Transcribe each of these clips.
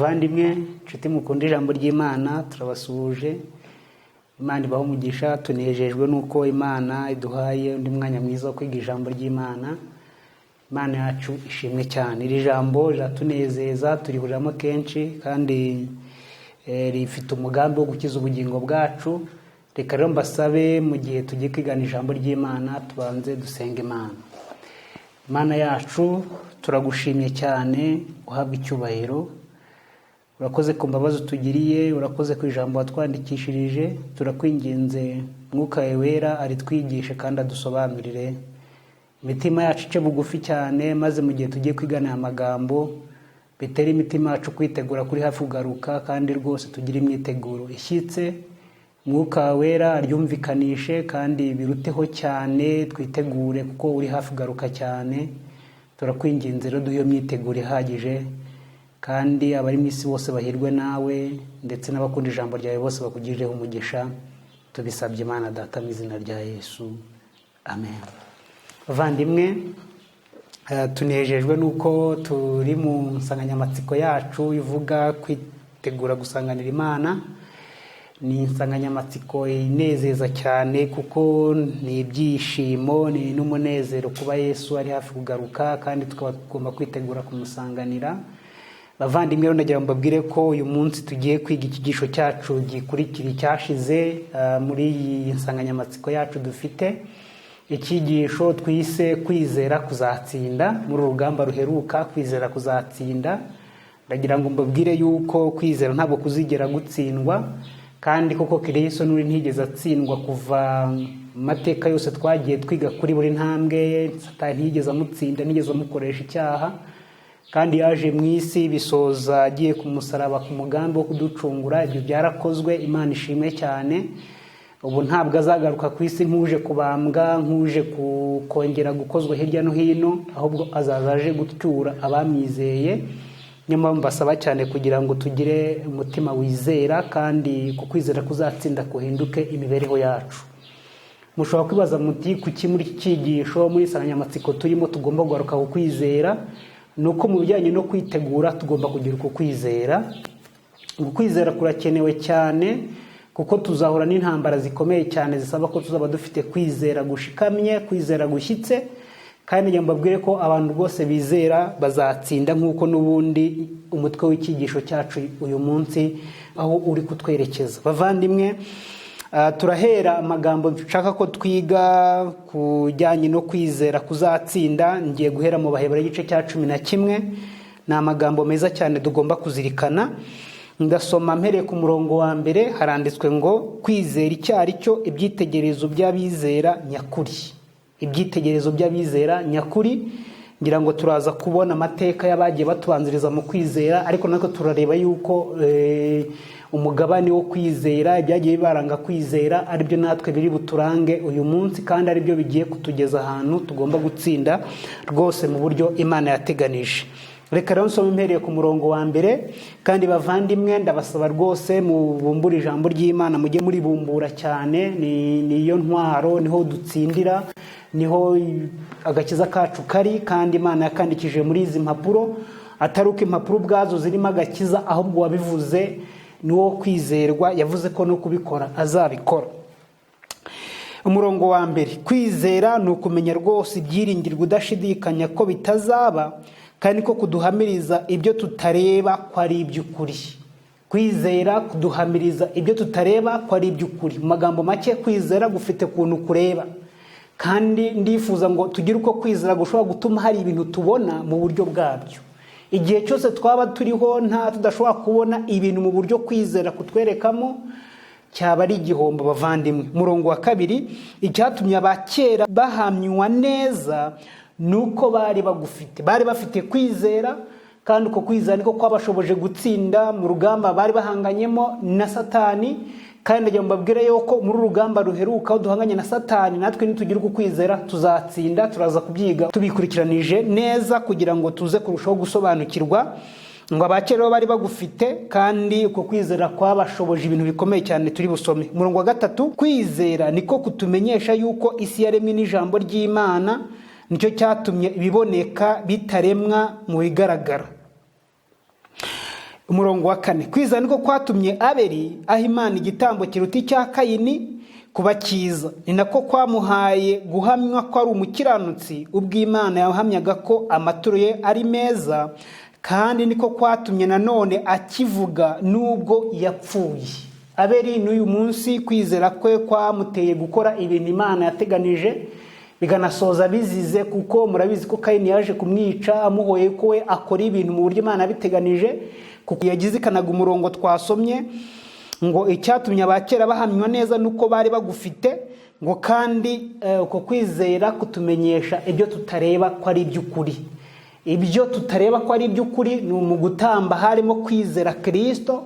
bavandimwe nshuti mukunda ijambo ry'Imana, turabasuhuje. Imana ibaho umugisha. Tunejejwe nuko Imana iduhaye undi mwanya mwiza wo kwiga ijambo ry'Imana. Imana yacu ishimwe cyane. Iri jambo riratunezeza, turihuriramo kenshi kandi rifite umugambi wo gukiza ubugingo bwacu. Reka rero mbasabe mu gihe tugiye kwigana ijambo ry'Imana tubanze dusenga Imana. Imana yacu turagushimye cyane, uhabwe icyubahiro. Urakoze ku mbabazi utugiriye, urakoze ku ijambo watwandikishirije. Turakwinginze Mwuka wera aritwigishe kandi adusobanurire. Imitima yacu ice bugufi cyane, maze mu gihe tugiye kwigana aya magambo bitera imitima yacu kwitegura kuri hafi kugaruka, kandi rwose tugira imyiteguro ishyitse. Mwuka wera aryumvikanishe kandi biruteho cyane, twitegure kuko uri hafi kugaruka cyane. Turakwinginze rero duhe imyiteguro ihagije, kandi abari mu isi bose bahirwe nawe, ndetse n'abakunda ijambo ryawe bose bakugireho umugisha. Tubisabye Imana Data mu izina rya Yesu, amen. Bavandimwe, tunejejwe nuko turi mu nsanganyamatsiko yacu ivuga kwitegura gusanganira Imana. Ni insanganyamatsiko inezeza cyane kuko ni ibyishimo, ni n'umunezero kuba Yesu ari hafi kugaruka, kandi tukaba tugomba kwitegura kumusanganira. Bavandimwe, rero ndagira ngo mbabwire ko uyu munsi tugiye kwiga ikigisho cyacu gikurikira icyashize muri iyi nsanganyamatsiko yacu dufite. Ikigisho twise kwizera kuzatsinda. Muri urugamba ruheruka kwizera kuzatsinda, ndagira ngo mbabwire yuko kwizera ntabwo kuzigera gutsindwa, kandi koko Kristo n'uri ntigeze atsindwa. Kuva mateka yose twagiye twiga kuri buri ntambwe, Satani ntigeze amutsinda, ntigeze amukoresha icyaha, kandi yaje mu isi bisoza agiye ku musaraba ku mugambi wo kuducungura. Ibyo byarakozwe, Imana ishimwe cyane. Ubu ntabwo azagaruka ku isi nk'uje kubambwa, nk'uje kongera gukozwa hirya no hino, ahubwo azaza aje gucyura abamwizeye. Niyo mpamvu mbasaba cyane kugira ngo tugire umutima wizera, kandi ku kwizera kuzatsinda kuhinduke imibereho yacu. Mushobora kwibaza muti kuki muri iki cyigisho, muri insanganyamatsiko turimo, tugomba kugaruka ku kwizera? Nuko mu bijyanye no kwitegura tugomba kugira uko kwizera. Ukwizera kurakenewe cyane kuko tuzahura n'intambara zikomeye cyane zisaba ko tuzaba dufite kwizera gushikamye, kwizera gushyitse. Kandi njya mbabwire ko abantu bose bizera bazatsinda, nk'uko n'ubundi umutwe w'ikigisho cyacu uyu munsi aho uri kutwerekeza. Bavandimwe, turahera amagambo nshaka ko twiga kujyanye no kwizera kuzatsinda. Ngiye guhera mu Baheburayo igice cya 11. Ni amagambo meza cyane tugomba kuzirikana. Ndasoma mpereye ku murongo wa mbere. Haranditswe ngo kwizera icyo ari cyo, ibyitegererezo by'abizera nyakuri. Ibyitegererezo by'abizera nyakuri. Ngira ngo turaza kubona amateka y'abagiye batubanziriza mu kwizera, ariko natwe turareba yuko umugabane wo kwizera, ibyagiye bibaranga kwizera, aribyo natwe biri buturange uyu munsi, kandi aribyo bigiye kutugeza ahantu tugomba gutsinda rwose mu buryo Imana yateganije. Reka rero nsome mpereye ku murongo wa mbere. Kandi bavandimwe, ndabasaba rwose mubumbura ijambo ry'Imana, mujye muribumbura cyane. Niyo ntwaro, niho dutsindira, niho agakiza kacu kari, kandi Imana yakandikije muri izi mpapuro. Atari uko impapuro ubwazo zirimo agakiza, ahubwo wabivuze niwo kwizerwa, yavuze ko no kubikora azabikora. Umurongo wa mbere. Kwizera ni ukumenya rwose ibyiringirwa udashidikanya ko bitazaba, kandi ko kuduhamiriza ibyo tutareba ko ari iby'ukuri. Kwizera kuduhamiriza ibyo tutareba ko ari iby'ukuri. Mu magambo make, kwizera gufite kuntu kureba, kandi ndifuza ngo tugire uko kwizera gushobora gutuma hari ibintu tubona mu buryo bwabyo. Igihe cyose twaba turiho tudashobora kubona ibintu mu buryo kwizera kutwerekamo, cyaba ari igihombo. Bavandimwe, murongo wa kabiri. Icyatumye abakera bahamywa neza nuko bari bafite kwizera, kandi uko kwizera niko kwabashoboje gutsinda mu rugamba bari bahanganyemo na Satani. Kandi ndagira mbabwire yuko muri urugamba ruheruka aho duhanganye na Satani, natwe nitugira uko kwizera tuzatsinda. Turaza kubyiga tubikurikiranije neza kugira ngo tuze kurushaho gusobanukirwa ngo abakera bari bagufite, kandi uko kwizera kwabashoboje ibintu bikomeye cyane. Turi busome murongo wa gatatu. Kwizera niko kutumenyesha yuko isi yaremwe n'ijambo ry'Imana, nicyo cyatumye ibiboneka bitaremwa mu bigaragara. Umurongo wa 4, kwizera niko kwatumye Abeli aha Imana igitambo kiruta icya Kayini kuba cyiza, ni nako kwamuhaye guhamywa ko ari umukiranutsi ubwo Imana yahamyaga ko amaturo ye ari meza, kandi niko kwatumye nanone akivuga nubwo yapfuye. Abeli n'uyu munsi kwizera kwe kwamuteye gukora ibintu Imana yateganije biganasoza bizize, kuko murabizi ko Kayini yaje kumwica amuhoye ko we akora ibintu mu buryo Imana yabiteganyije, kuko yagize ikanaga umurongo twasomye ngo icyatumye abakera bahamywa neza nuko bari bagufite, ngo kandi uko kwizera kutumenyesha ibyo tutareba ko ari iby'ukuri. Ibyo tutareba ko ari iby'ukuri ni mu gutamba harimo kwizera Kristo,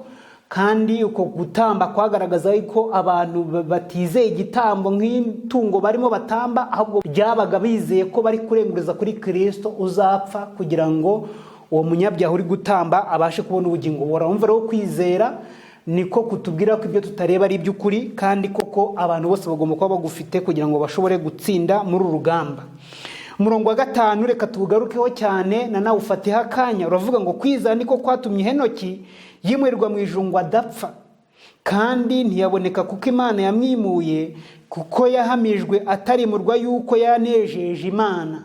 kandi uko gutamba kwagaragaza ko abantu batizeye igitambo nk'itungo barimo batamba, ahubwo byabaga bizeye ko bari kurenguriza kuri Kristo uzapfa kugira ngo uwo munyabyaha uri gutamba abashe kubona ubugingo buhoraho. Umva rero kwizera niko kutubwira ko ibyo tutareba ari iby'ukuri, kandi koko abantu bose bagomba kuba bagufite kugira ngo bashobore gutsinda muri uru rugamba. Umurongo wa 5 reka tugarukeho cyane na nawe ufatiha akanya. Uravuga ngo kwizera niko kwatumye Henoki yimurirwa mu ijuru adapfa, kandi ntiyaboneka kuko Imana yamwimuye, kuko yahamijwe atarimurwa yuko yanejeje Imana.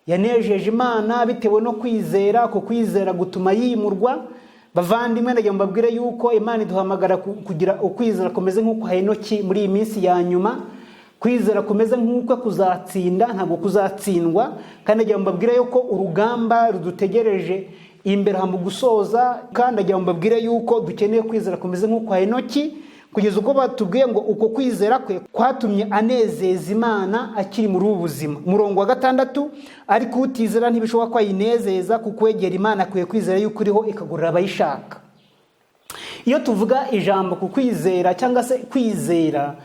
Yanejeje Imana bitewe no kwizera, ko kwizera gutuma yimurwa. Bavandimwe, ndagira mbabwire yuko Imana iduhamagara kugira ukwizera kumeze nk'uko Henoki muri iyi minsi ya nyuma. Kwizera kumeze nk'uko kuzatsinda ntabwo kuzatsindwa, kandi ndagira mbabwire yuko urugamba rudutegereje imbere mu gusoza, kandi ndagira mbabwire yuko dukeneye kwizera kumeze nk'uko Henoki, kugeza ubwo batubwiye ngo uko kwizera kwe kwatumye anezeza Imana akiri muri ubu buzima. Umurongo wa 6, ariko utizera ntibishoboka ko ayinezeza, kuko wegera Imana akwiye kwizera yuko iriho ikagurira abayishaka. Iyo tuvuga ijambo ku kwizera cyangwa se kwizera,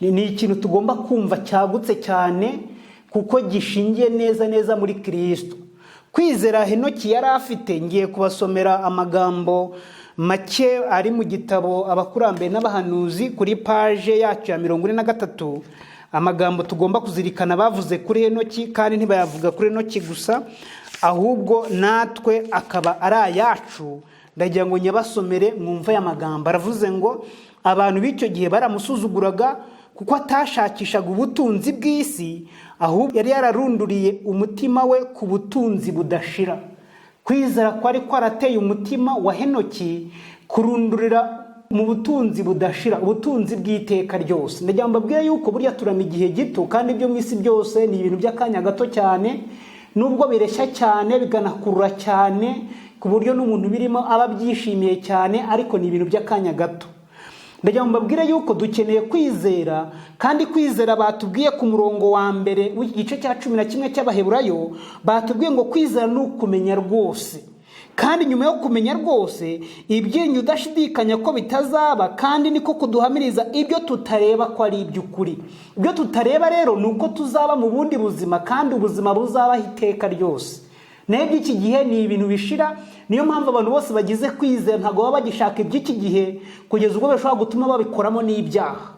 ni ikintu tugomba kumva cyagutse cyane, kuko gishingiye neza muri Kristo. Kwizera Henoki yari afite, ngiye kubasomera amagambo make ari mu gitabo Abakurambere n'Abahanuzi kuri page yacu ya 43. Amagambo tugomba kuzirikana bavuze kuri Henoki, kandi ntibayavuga kuri Henoki gusa, ahubwo natwe akaba ari ayacu. Ndagira ngo nyabasomere mwumva aya magambo. Aravuze ngo abantu b'icyo gihe baramusuzuguraga kuko atashakishaga ubutunzi bw'isi, ahubwo yari yararunduriye umutima we ku butunzi budashira. Kwizera kwari kwarateye umutima wa Henoki kurundurira mu butunzi budashira, ubutunzi bw'iteka ryose. Ndagira mbabwire yuko burya turama igihe gito, kandi ibyo mu isi byose ni ibintu by'akanya gato cyane, nubwo bireshya cyane biganakurura cyane ku buryo n'umuntu birimo aba byishimiye cyane, ariko ni ibintu by'akanya gato. Ndagira mbabwire yuko dukeneye kwizera, kandi kwizera batubwiye ku murongo wa mbere w'igice cya 11 cy'Abaheburayo, batubwiye ngo kwizera ni ukumenya rwose. Kandi nyuma yo kumenya rwose, ibyirinyo udashidikanya ko bitazaba, kandi niko kuduhamiriza ibyo tutareba ko ari iby'ukuri. Ibyo tutareba rero ni uko tuzaba mu bundi buzima, kandi ubuzima buzabaho iteka ryose. Naho iki gihe ni ibintu bishira, niyo mpamvu abantu bose bagize kwizera ntabwo baba bagishaka iby'iki gihe, kugeza ubwo bashobora gutuma babikoramo n'ibyaha.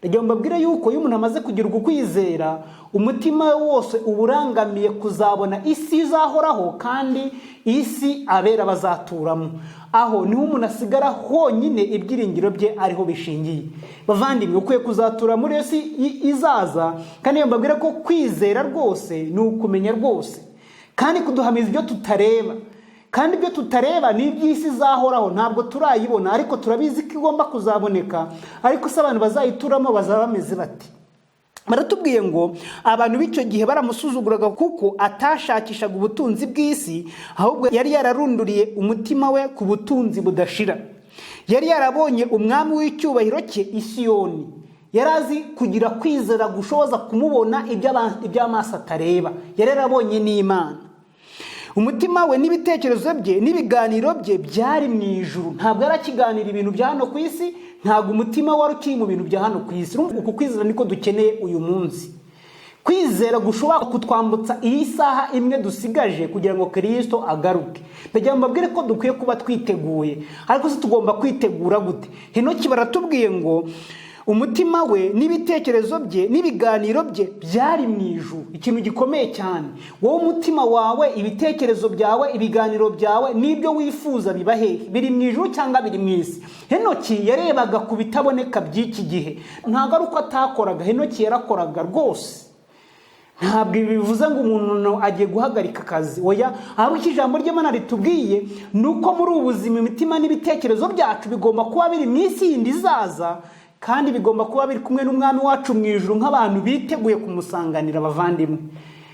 Ndagira mbabwire yuko iyo umuntu amaze kugira ukwizera, umutima wose uburangamiye kuzabona isi izahoraho, kandi isi abera bazaturamo. Aho niho umuntu asigara honyine ibyiringiro bye ariho bishingiye. Bavandimwe, ukwiye kuzatura muri isi izaza, kandi mbabwire ko kwizera rwose ni ukumenya rwose, kandi kuduhamiza ibyo tutareba. Kandi ibyo tutareba ni iby'isi izahoraho, ntabwo turayibona, ariko turabizi ko igomba kuzaboneka. Ariko se abantu bazayituramo bazaba bameze bati? Baratubwiye ngo abantu b'icyo gihe baramusuzuguraga kuko atashakishaga ubutunzi bw'isi, ahubwo yari yararunduriye umutima we ku butunzi budashira. Yari yarabonye umwami w'icyubahiro cye i Siyoni. Yari azi kugira kwizera gushoboza kumubona iby'amaso atareba. Yari yarabonye n'Imana. Umutima we n'ibitekerezo bye n'ibiganiro bye byari mu ijuru. Ntabwo yarakiganira ibintu bya hano ku isi, ntabwo umutima wari ukiri mu bintu bya hano ku isi. Uku kwizera niko dukeneye uyu munsi. Kwizera gushobora kutwambutsa iyi saha imwe dusigaje kugira ngo Kristo agaruke. Ndagira mbabwire ko dukwiye kuba twiteguye. Ariko se tugomba kwitegura gute? Henoki baratubwiye ngo umutima we n'ibitekerezo bye n'ibiganiro bye byari mu ijuru. Ikintu gikomeye cyane, wowe umutima wawe, ibitekerezo byawe, ibiganiro byawe n'ibyo wifuza biba hehe? Biri mu ijuru cyangwa biri mu isi? Henoki yarebaga ku bitaboneka by'iki gihe. Ntabwo ari uko atakoraga, Henoki yarakoraga rwose. Ntabwo ibi bivuze ngo umuntu agiye guhagarika akazi, oya. Ahubwo icyo ijambo ry'Imana ritubwiye ni uko muri ubu buzima imitima n'ibitekerezo byacu bigomba kuba biri mu isi yindi izaza, kandi bigomba kuba biri kumwe n'umwami wacu mu ijuru nk'abantu biteguye kumusanganira. Abavandimwe,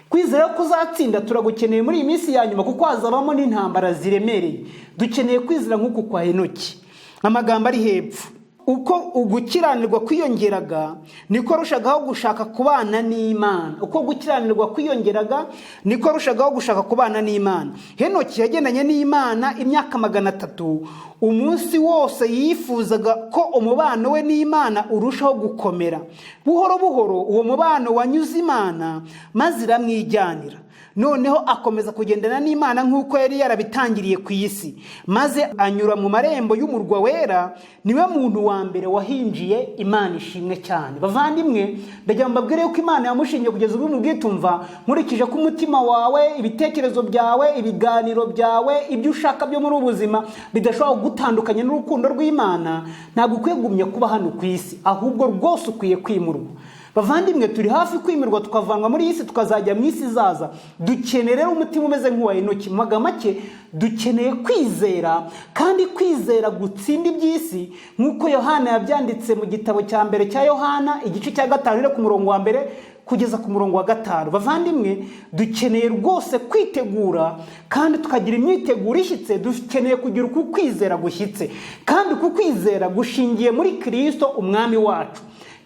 kwizera ko uzatsinda turagukeneye muri iyi minsi ya nyuma, kuko hazabamo n'intambara ziremereye. Dukeneye kwizera nk'uku kwa Henoki. Amagambo ari hepfo: uko ugukiranirwa kwiyongeraga niko rushagaho gushaka kubana n'Imana. Uko gukiranirwa kwiyongeraga niko rushagaho gushaka kubana n'Imana. Henoki yagendanye n'Imana imyaka 300. Umunsi wose yifuzaga ko umubano we n'Imana urushaho gukomera. Buhoro buhoro uwo mubano wanyuze Imana maze iramwijyanira. Noneho akomeza kugendana n'Imana nk'uko yari yarabitangiriye ku isi, maze anyura mu marembo y'umurwa wera. Niwe muntu wa mbere wahinjiye. Imana ishimwe cyane. Bavandimwe, ndagira ngo mbabwire yuko Imana yamushingiye kugeza ubu mubwitumva, nkurikije ko umutima wawe, ibitekerezo byawe, ibiganiro byawe, ibyo ushaka byo muri ubuzima bidashobora gutandukanya n'urukundo rw'Imana, ntabwo ukwiye kugumya kuba hano ku isi, ahubwo rwose ukwiye kwimurwa. Bavandimwe, turi hafi kwimirwa tukavanwa muri iyi si tukazajya mu isi izaza. Dukeneye rero umutima umeze nk'uwa Henoki. Mu magambo make, dukeneye kwizera, kandi kwizera gutsinda iby'isi, nk'uko Yohana yabyanditse mu gitabo cya mbere cya Yohana igice cya 5 ku murongo wa mbere kugeza ku murongo wa 5. Bavandimwe, dukeneye rwose kwitegura, kandi tukagira imyiteguro ishyitse. Dukeneye kugira uku kwizera gushyitse, kandi uku kwizera gushingiye muri Kristo umwami wacu.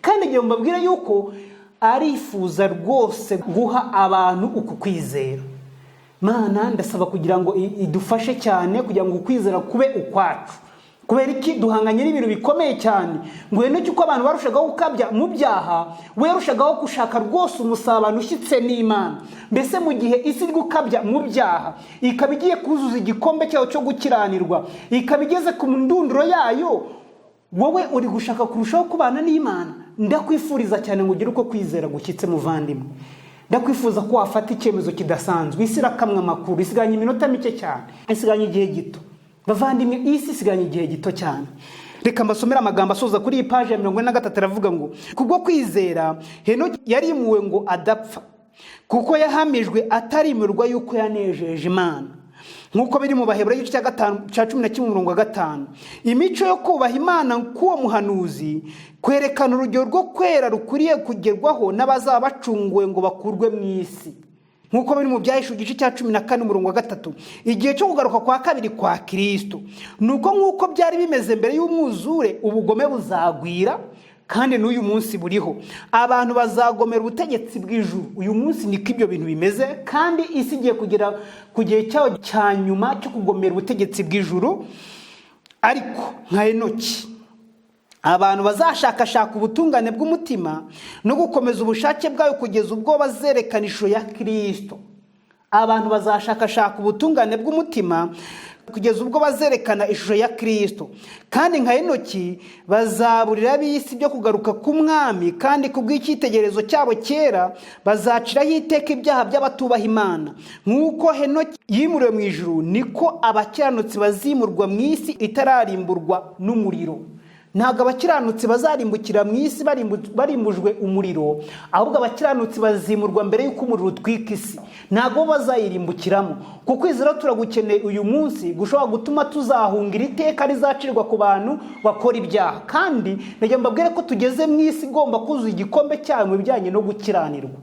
Kandi ngiye mbabwira yuko arifuza rwose guha abantu uku kwizera. Mana, ndasaba kugira ngo idufashe cyane kugira ngo ukwizera kube ukwacu. Kubera iki? Duhanganye n'ibintu bikomeye cyane. Ngo Henoki uko abantu barushagaho gukabya mu byaha, we yarushagaho gushaka rwose umusabano ushyitse n'Imana. Mbese mu gihe isi iri gukabya mu byaha, ikaba igiye kuzuza igikombe cyayo cyo gukiranirwa, ikaba igeze ku ndunduro yayo, wowe uri gushaka kurushaho kubana n'Imana. Ndakwifuriza cyane ngo ugire uko kwizera gushyitse muvandimwe. Ndakwifuza ko wafata icyemezo kidasanzwe. Isi irakamwa amakuru, isiganye iminota mike cyane, isiganye igihe gito. Bavandimwe, isi isiganye igihe gito cyane. Reka mbasomera amagambo asoza kuri iyi paji ya 43. Aravuga ngo kubwo kwizera Henoki yarimuwe ngo adapfa, kuko yahamijwe atarimirwa yuko yanejeje Imana, nk'uko biri mu Baheburayo igice cya 11 umurongo wa 5. Imico yo kubaha Imana k'uwo muhanuzi kwerekana urugero rwo kwera rukuriye kugerwaho n'abazaba bacunguwe ngo bakurwe mu isi, nk'uko biri mu Byahishuwe igice cya 14 umurongo wa 3. Igihe cyo kugaruka kwa kabiri kwa Kristo nuko nk'uko byari bimeze mbere y'umwuzure, ubugome buzagwira, kandi n'uyu munsi buriho. Abantu bazagomera ubutegetsi bw'ijuru. Uyu munsi niko ibyo bintu bimeze, kandi isi igiye kugera ku gihe cyayo cya nyuma cyo kugomera ubutegetsi bw'ijuru. Ariko nka Henoki, abantu bazashakashaka ubutungane bw'umutima no gukomeza ubushake bwayo kugeza ubwo bazerekana ishusho ya Kristo. Abantu bazashakashaka ubutungane bw'umutima kugeza ubwo bazerekana ishusho ya Kristo. Kandi nka Henoki bazaburira ab'isi byo kugaruka k'umwami, kandi kubw'icyitegererezo cyabo cyera bazaciraho iteka ibyaha by'abatubaha Imana. Nk'uko Henoki yimuriwe mu ijuru, niko abakiranutsi bazimurwa mu isi itararimburwa n'umuriro. Ntabwo abakiranutsi bazarimbukira mu isi barimbujwe umuriro, ahubwo abakiranutsi bazimurwa mbere y'uko umuriro utwika isi. Ntabwo bazayirimbukiramo. Kuko kwizera turagukeneye uyu munsi gushobora gutuma tuzahungira iteka rizacirwa ku bantu bakora ibyaha. Kandi ndagira mbabwire ko tugeze mu isi igomba kuzuza igikombe cyayo mu bijyanye no gukiranirwa.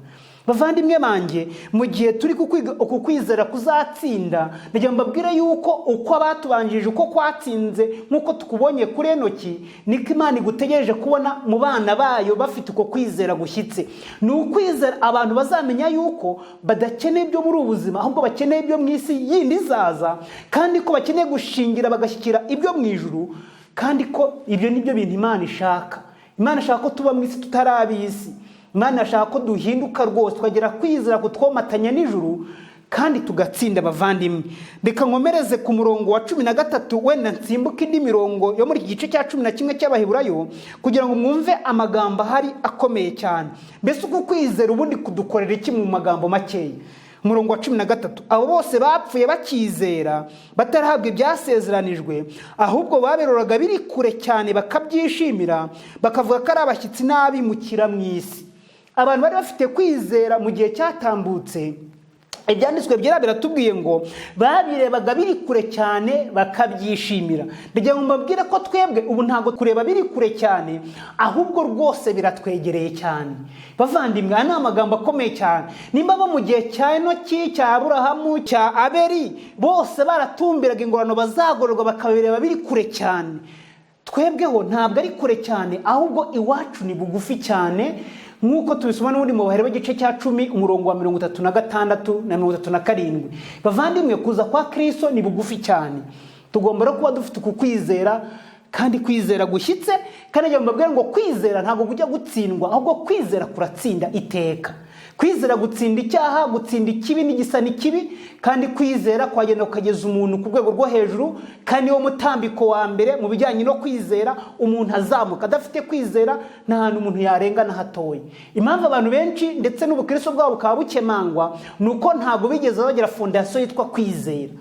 Bavandimwe banjye, mu gihe turi uku kwizera kuzatsinda, ndagira mbabwire yuko uko abatubanjirije uko kwatsinze nk'uko tukubonye kuri Henoki, niko Imana igutegereje kubona mu bana bayo bafite uko kwizera gushyitse. Ni ukwizera abantu bazamenya yuko badakeneye ibyo muri ubuzima, ahubwo bakeneye ibyo mu isi yindi izaza, kandi ko bakeneye gushingira bagashyikira ibyo mu ijuru, kandi ko ibyo nibyo bintu Imana ishaka. Imana ishaka ko tuba mu isi tutarabisi. Imana ashaka ko duhinduka rwose, twagera kwizera kutwomatanya n'ijuru, kandi tugatsinda abavandimwe. Reka nkomereze ku murongo wa 13 wenda nsimbuka indi mirongo yo muri iki gice cya 11 cy'Abaheburayo kugira ngo mwumve amagambo ahari akomeye cyane. Mbese uko kwizera ubundi kudukorera iki mu magambo makeya? Umurongo wa 13, abo bose bapfuye bakizera batarahabwa ibyasezeranijwe, ahubwo baberoraga biri kure cyane bakabyishimira, bakavuga ko ari abashyitsi n'abimukira mu isi. Abantu bari bafite kwizera mu gihe cyatambutse, ibyanditswe byera biratubwiye ngo babirebaga biri kure cyane bakabyishimira. Ndagira ngo mbabwire ko twebwe ubu ntago kureba biri kure cyane, ahubwo rwose biratwegereye cyane. Bavandimwe, aya ni amagambo akomeye cyane. Nimba bo mu gihe cya Enoki, cya Aburahamu, cya Abeli bose baratumbiraga ingorano bazagororwa bakabireba biri kure cyane, twebweho ntabwo ari kure cyane, ahubwo iwacu ni bugufi cyane, nk'uko tubisoma n'ubundi mu Baheburayo igice cya 10 umurongo wa 36 na 37. Bavandimwe, kuza kwa Kristo ni bugufi cyane. Tugomba no kuba dufite ukwizera, kandi kwizera gushyitse. Kandi njye mbabwira ngo kwizera ntabwo kujya gutsindwa, ahubwo kwizera kuratsinda iteka. Kwizera gutsinda icyaha, gutsinda ikibi n'igisa n'ikibi, kandi kwizera kwagenda kugeza umuntu ku rwego rwo hejuru, kandi wo mutambiko wa mbere mu bijyanye no kwizera umuntu azamuka. Adafite kwizera nta hantu umuntu yarenga na hatoya. Impamvu abantu benshi ndetse n'ubukristo bwabo bukaba bukemangwa nuko ntabwo bigeze bagira fondasiyo yitwa kwizera.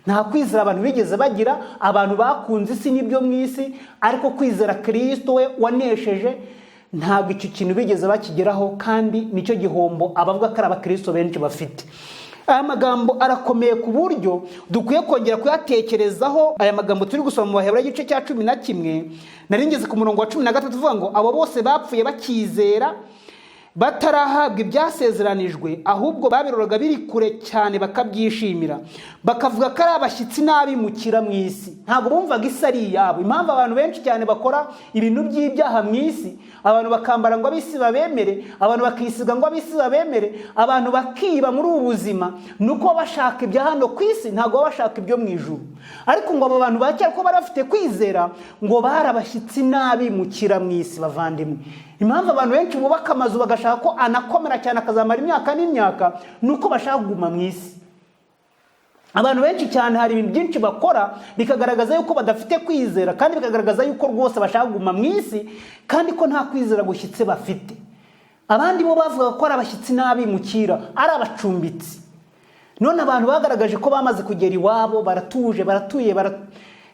Nta kwizera abantu bigeze bagira, abantu bakunze isi n'ibyo mu isi, ariko kwizera Kristo we wanesheje ntabwo icyo kintu bigeze bakigeraho, kandi nicyo gihombo abavuga ko ari abakristo benshi bafite. Aya magambo arakomeye ku buryo dukwiye kongera kuyatekerezaho. Aya magambo turi gusoma mu Baheburayo igice cya 11, naringeze ku murongo wa 13 uvuga ngo abo bose bapfuye bakizera batarahabwa ibyasezeranijwe, ahubwo babiroraga biri kure cyane bakabyishimira, bakavuga ko ari abashyitsi n'abimukira mu isi. Ntabwo bumvaga isi ari iyabo. Impamvu abantu benshi cyane bakora ibintu by'ibyaha mu isi, abantu bakambara ngo ab'isi babemere, abantu bakisiga ngo ab'isi babemere, abantu bakiba muri ubu buzima, nuko bashaka ibya hano ku isi, ntabwo bashaka ibyo mu ijuru. Ariko ngo abo bantu bakera ko bari bafite kwizera ngo bari abashyitsi n'abimukira mu isi. Bavandimwe, impamvu abantu benshi bubaka amazu bagashaka ko anakomera cyane akazamara imyaka n'imyaka, nuko bashaka kuguma mu isi. Abantu benshi cyane hari ibintu byinshi bakora bikagaragaza yuko badafite kwizera, kandi bikagaragaza yuko rwose bashaka kuguma mu isi, kandi ko nta kwizera gushyitse bafite. Abandi bo bavuga ko ari abashyitsi n'abimukira, ari abacumbitsi. None abantu bagaragaje ko bamaze kugera iwabo, baratuje, baratuye,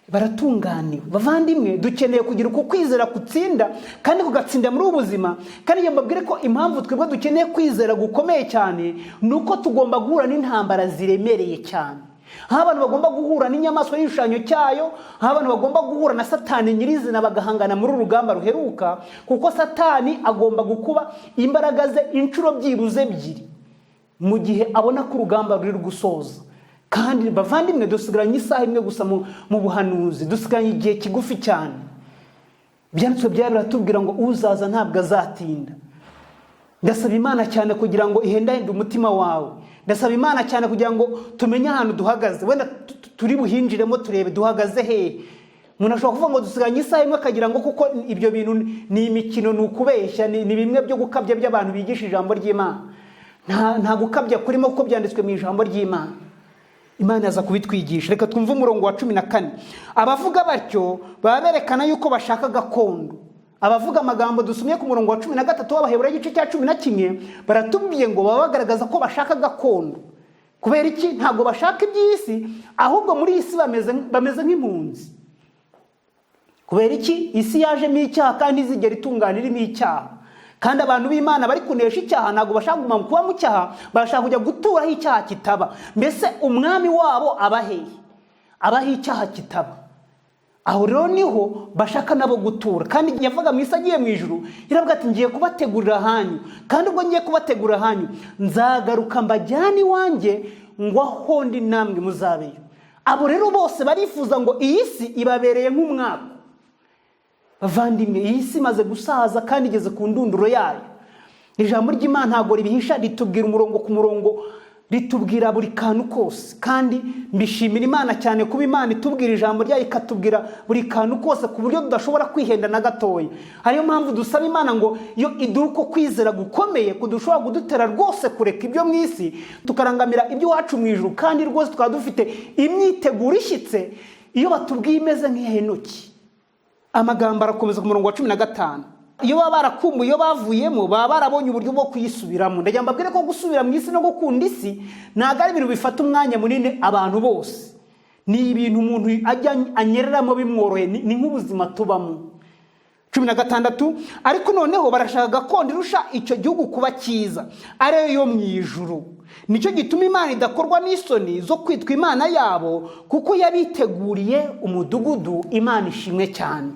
baratunganiwe. Bavandimwe, dukeneye kugira uko kwizera kutsinda, kandi kugatsinda muri ubu buzima. Kandi mbabwire ko impamvu twebwe dukeneye kwizera gukomeye cyane nuko tugomba guhura n'intambara ziremereye cyane. Aho abantu bagomba guhura n'inyamaswa y'igishushanyo cyayo, aho abantu bagomba guhura na Satani nyirizina bagahangana muri urugamba ruheruka, kuko Satani agomba gukuba imbaraga ze inshuro byibuze 2 mu gihe abona ko urugamba ruri gusoza. Kandi bavandimwe, dusigaranye isaha imwe gusa mu buhanuzi, dusigaranye igihe kigufi cyane. Byanditswe biratubwira ngo uzaza ntabwo azatinda. Ndasaba Imana cyane kugira ngo ihendahende umutima wawe. Ndasaba Imana cyane kugira ngo tumenye ahantu duhagaze. Wenda turi buhinjiremo turebe duhagaze he. Umuntu ashobora kuvuga ngo dusigaranye isaha imwe akagira ngo kuko ibyo bintu ni imikino, ni ukubeshya, ni bimwe byo gukabya by'abantu bigisha ijambo ry'Imana. Nta gukabya kurimo kuko byanditswe mu ijambo ry'Imana. Imana yaza kubitwigisha. Reka twumve umurongo wa 14. Abavuga batyo baberekana yuko bashaka gakondo. Abavuga amagambo dusomye ku murongo wa 13 w'Abaheburayo igice cya 11 baratubwiye ngo baba bagaragaza ko bashaka gakondo. Kubera iki? Ntabwo bashaka iby'isi, ahubwo muri isi bameze nk'impunzi. Kubera iki? Isi yajemo icyaha kandi izigera itunganirimo icyaha. Kandi abantu b'Imana bari kunesha icyaha ntabwo bashaka kuguma kuba mu cyaha, bashaka kujya guturaho icyaha kitaba. Mbese umwami wabo abaheye, abaho icyaha kitaba. Aho rero niho bashaka nabo gutura. Kandi yavuga mu isi agiye mu ijuru, iravuga ati ngiye kubategurira hanyu, kandi ubwo ngiye kubategurira hanyu nzagaruka mbajyane iwanjye ngo aho ndi namwe muzabeyo. Abo rero bose barifuza ngo iyi si ibabereye nk'umwaka. Bavandimwe, iyi si imaze gusaza kandi igeze ku ndunduro yayo. Ijambo ry'Imana ntabwo ribihisha, ritubwira umurongo ku murongo ritubwira buri kantu kose, kandi mbishimira Imana cyane kuba Imana itubwira ijambo ryayo ikatubwira buri kantu kose ku buryo tudashobora kwihenda na gatoya. Ariyo mpamvu dusaba Imana ngo iyo iduha uko kwizera gukomeye kudushobora kudutera rwose kureka ibyo mu isi tukarangamira ibyo wacu mu ijuru, kandi rwose tukaba dufite imyiteguro ishyitse iyo batubwiye imeze nk'ihenoki. Amagambo arakomeza ku murongo wa 15. Iyo baba barakumbuye, iyo bavuyemo baba barabonye uburyo bwo kuyisubiramo. Ndagira mbabwire ko gusubira mu isi no gukunda isi ntabwo ari ibintu bifata umwanya munini abantu bose. Ni ibintu umuntu ajya anyereramo bimworoye, ni nk'ubuzima tubamo. 16. Ariko noneho barashaka gakondo irusha icyo gihugu kuba cyiza, ariyo yo mu ijuru. Nicyo gituma Imana idakorwa n'isoni zo kwitwa Imana yabo, kuko yabiteguriye umudugudu. Imana ishimwe cyane.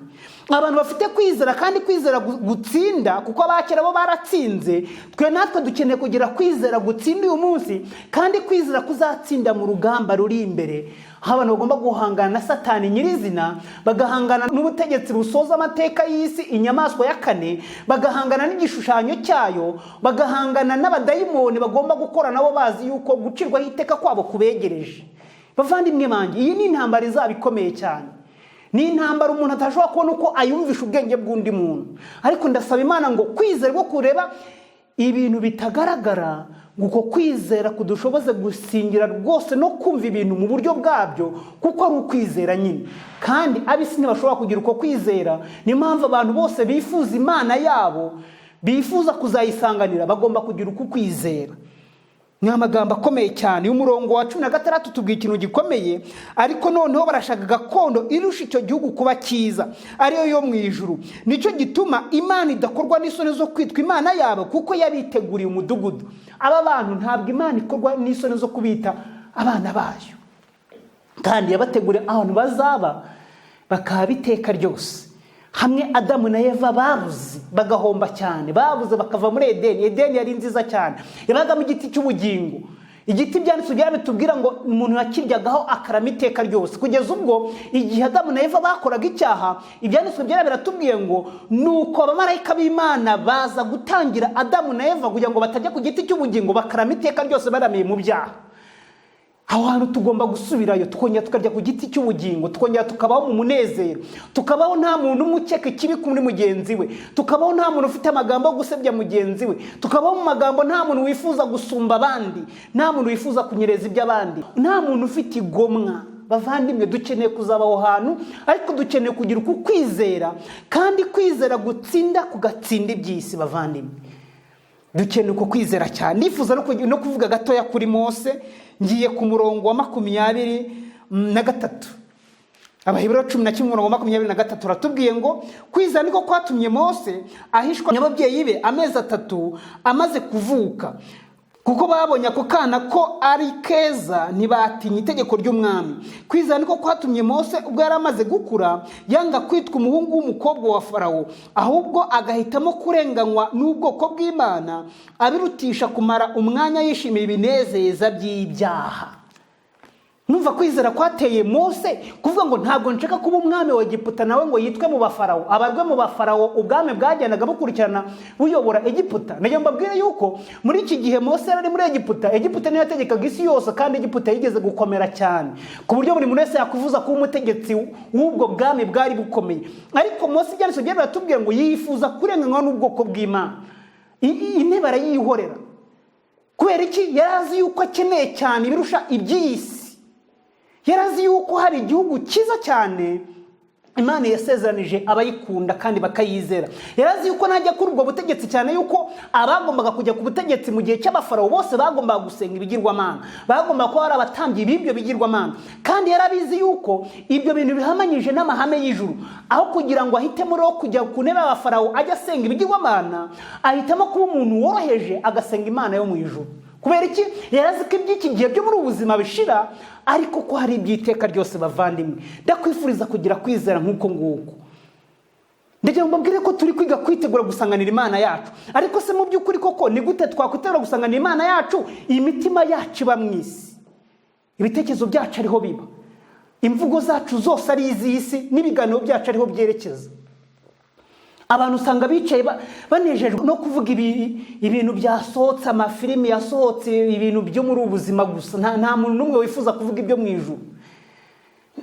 Abantu bafite kwizera, kandi kwizera gutsinda, kuko abakera bo baratsinze. Twe natwe dukeneye kugira kwizera gutsinda uyu munsi, kandi kwizera kuzatsinda mu rugamba ruri imbere. Abantu bagomba guhangana na Satani nyirizina, bagahangana n'ubutegetsi busoza amateka y'isi, inyamaswa ya kane, bagahangana n'igishushanyo cyayo, bagahangana n'abadayimoni bagomba gukora nabo bazi yuko gucirwaho iteka kwabo kubegereje. Bavandimwe banjye, iyi ni intambara izaba ikomeye cyane. Ni intambara umuntu atashobora kubona uko ayumvisha ubwenge bw'undi muntu. Ariko ndasaba Imana ngo kwizera bwo kureba ibintu bitagaragara, nguko kwizera kudushoboze gusingira rwose no kumva ibintu mu buryo bwabyo, kuko ari ukwizera nyine. Kandi abisi ntibashobora kugira uko kwizera. Niyo mpamvu abantu bose bifuza Imana yabo, bifuza kuzayisanganira, bagomba kugira uko kwizera. Ni amagambo akomeye cyane. Umurongo wa 16 tubwira ikintu gikomeye. Ariko noneho barashaka gakondo irusha icyo gihugu kuba cyiza, ariyo yo mu ijuru. Nicyo gituma Imana idakorwa n'isoni zo kwitwa Imana yabo, kuko yabiteguriye umudugudu. Aba bantu ntabwo Imana ikorwa n'isoni zo kubita abana bayo, kandi yabateguriye ahantu bazaba bakaba iteka ryose. Hamwe Adamu na Eva babuze, bagahomba cyane, babuze bakava muri Edeni. Edeni yari nziza cyane, yabagamo igiti cy'ubugingo. Igiti byanditswe bitubwira ngo umuntu yakiryagaho akarama iteka ryose, kugeza ubwo igihe Adamu na Eva bakoraga icyaha. Ibyanditswe biratubwiye ngo nuko abamarayika b'Imana baza gutangira Adamu na Eva kugira ngo batajya ku giti cy'ubugingo bakarama iteka ryose baramiye mu byaha. Aho hantu tugomba gusubirayo, tukongera tukarya ku giti cy'ubugingo, tukongera tukabaho mu munezero, tukabaho nta muntu umukeka ikibi kuri mugenzi we, tukabaho nta muntu ufite amagambo yo gusebya mugenzi we, tukabaho mu magambo nta muntu wifuza gusumba abandi, nta muntu wifuza kunyereza iby'abandi, nta muntu ufite igomwa. Bavandimwe, dukeneye kuzabaho hantu, ariko dukeneye kugira uko kwizera, kandi kwizera gutsinda kugatsinda iby'isi. Bavandimwe, dukeneye uko kwizera cyane. Nifuza no kuvuga gatoya kuri Mose. Ngiye ku murongo wa 23. Abaheburayo 11 umurongo wa 23 ratubwiye ngo kwizera niko kwatumye Mose ahishwa n'ababyeyi be amezi 3 amaze kuvuka, kuko babonye ako kana ko ari keza ntibatinya itegeko ry'umwami. Kwizera niko kwatumye Mose ubwo yari amaze gukura yanga kwitwa umuhungu w'umukobwa wa Farawo, ahubwo agahitamo kurenganywa n'ubwoko bw'Imana, abirutisha kumara umwanya yishimiye ibinezeza by'ibyaha. Numva kwizera kwateye Mose kuvuga ngo ntabwo nshaka kuba umwami wa Egiputa nawe ngo yitwe mu bafarawo, abarwe mu bafarawo ubwami bwajyanaga bukurikirana buyobora Egiputa. Nayo mbabwire yuko muri iki gihe Mose yari muri Egiputa. Egiputa niyo yategekaga isi yose, kandi Egiputa yigeze gukomera cyane ku buryo buri muntu wese yakuvuza kuba umutegetsi w'ubwo bwami bwari bukomeye. Ariko Mose byanditswe biratubwiye ngo yifuza kurenganywa n'ubwoko bw'Imana. Intebe arayihorera. Kubera iki? Yarazi yuko akeneye cyane ibirusha iby'isi. Yarazi yuko hari igihugu cyiza cyane Imana yasezeranije abayikunda kandi bakayizera. Yarazi yuko najya kuri ubwo butegetsi cyane yuko abagombaga kujya ku butegetsi mu gihe cy'abafarawo bose bagombaga gusenga ibigirwamana, bagombaga kuba ari abatambyi b'ibyo bigirwamana. Kandi yarabizi yuko ibyo bintu bihamanyije n'amahame y'ijuru. Aho kugira ngo ahitemo rero kujya ku ntebe y'abafarawo ajya asenga ibigirwamana, ahitamo kuba umuntu woroheje agasenga Imana yo mu ijuru. Kubera iki? Yarazi ko iby'iki gihe byo muri ubuzima bishira, ariko ko hari iby'iteka ryose. Bavandimwe, ndakwifuriza kugira kwizera nk'uko nguko. Ndagira ngo mbabwire ko turi kwiga kwitegura gusanganira Imana yacu. Ariko se mu by'ukuri koko ni gute twakwitegura gusanganira Imana yacu iyi mitima yacu iba mu isi, ibitekerezo byacu ariho biba, imvugo zacu zose ari iz'isi, n'ibiganiro byacu ariho byerekeza? abantu usanga bicaye banejejwe no kuvuga ibintu byasohotse, amafilimi yasohotse, ibintu byo muri ubuzima gusa. Nta muntu n'umwe wifuza kuvuga ibyo mu ijuru.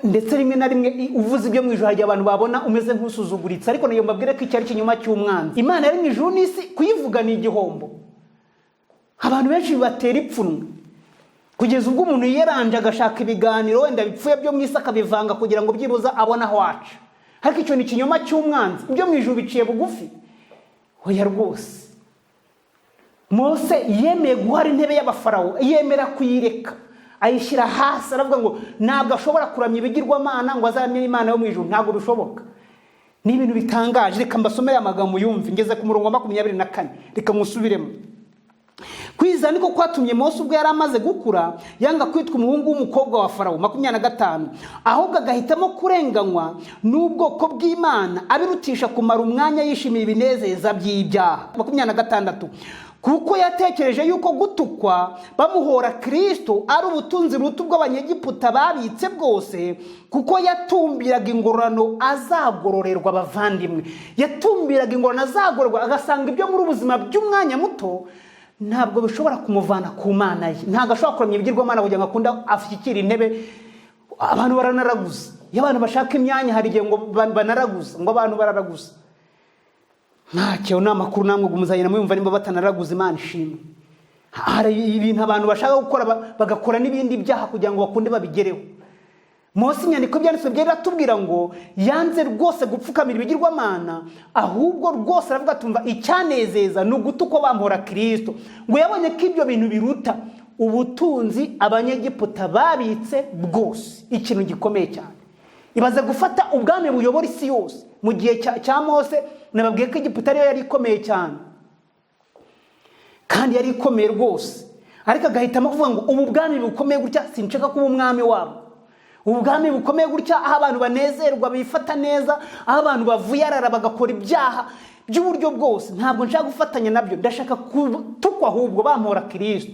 Ndetse rimwe na rimwe uvuze ibyo mu ijuru hari abantu babona umeze nk'usuzuguritse, ariko niyo mbabwire ko icyari kinyuma cy'umwanzi. Imana yari mu ijuru n'isi, kuyivuga ni igihombo. Abantu benshi bibatera ipfunwe kugeza ubwo umuntu yeranje agashaka ibiganiro wenda bipfuye byo mu isi akabivanga kugira ngo byibuza abone aho aca. Ariko icyo ni ikinyoma cy'umwanzi. Ibyo mu ijuru biciye bugufi. Oya rwose. Mose yemeye guhara intebe y'abafarawo, yemera kuyireka, ayishyira hasi, aravuga ngo ntabwo ashobora kuramya ibigirwamana ngo azamire Imana yo mu ijuru. Ntabwo bishoboka. Ni ibintu bitangaje. Reka mbasomere amagambo yumve. Ngeze ku murongo wa 24. Reka musubiremo. Kwiza niko kwatumye Mose ubwo yari amaze gukura yanga kwitwa umuhungu w'umukobwa wa Farawo. 25. Ahubwo agahitamo kurenganywa n'ubwoko bw'Imana abirutisha kumara umwanya yishimiye ibinezeza by'ibyaha. 26. Kuko yatekereje yuko gutukwa bamuhora Kristo ari ubutunzi buruta bw'Abanyegiputa babitse bwose, kuko yatumbiraga ingororano azagororerwa. Abavandimwe, yatumbiraga ingororano azagororerwa, agasanga ibyo muri ubuzima by'umwanya muto ntabwo bishobora kumuvana ku Mana ye. Ntabwo ashobora kuramya ibigirwamana kugira ngo akunda afishyikira intebe. Abantu baranaraguza. Iyo abantu bashaka imyanya hari igihe ngo banaraguza, ngo abantu bararaguza. Ntacyo n'amakuru namwe gumuzanye muyumva nimba batanaraguza. Imana ishimwe. Hari ibintu abantu bashaka gukora bagakora n'ibindi byaha kugira ngo bakunde babigereho. Mose inyandiko byanditswe byeratubwira ngo yanze rwose gupfukamira ibigirwamana, ahubwo rwose aravuga tumva icyanezeza ni ugutuko bamuhora Kristo. Ngo yabonye ko ibyo bintu biruta ubutunzi Abanyegiputa babitse bwose. Ikintu gikomeye cyane. Ibaze gufata ubwami buyobora isi yose. Mu gihe cya Mose nababwiye ko Egiputa ariyo yari ikomeye cyane, kandi yari ikomeye rwose, ariko agahitamo kuvuga ngo ubu bwami bukomeye gutya sinshaka kuba umwami wabo. Ubwami bukomeye gutya aho abantu banezerwa bifata neza, aho abantu bavuyarara bagakora ibyaha by'uburyo bwose, ntabwo nshaka gufatanya nabyo. Ndashaka kutukwa ahubwo bamuhora Kristo.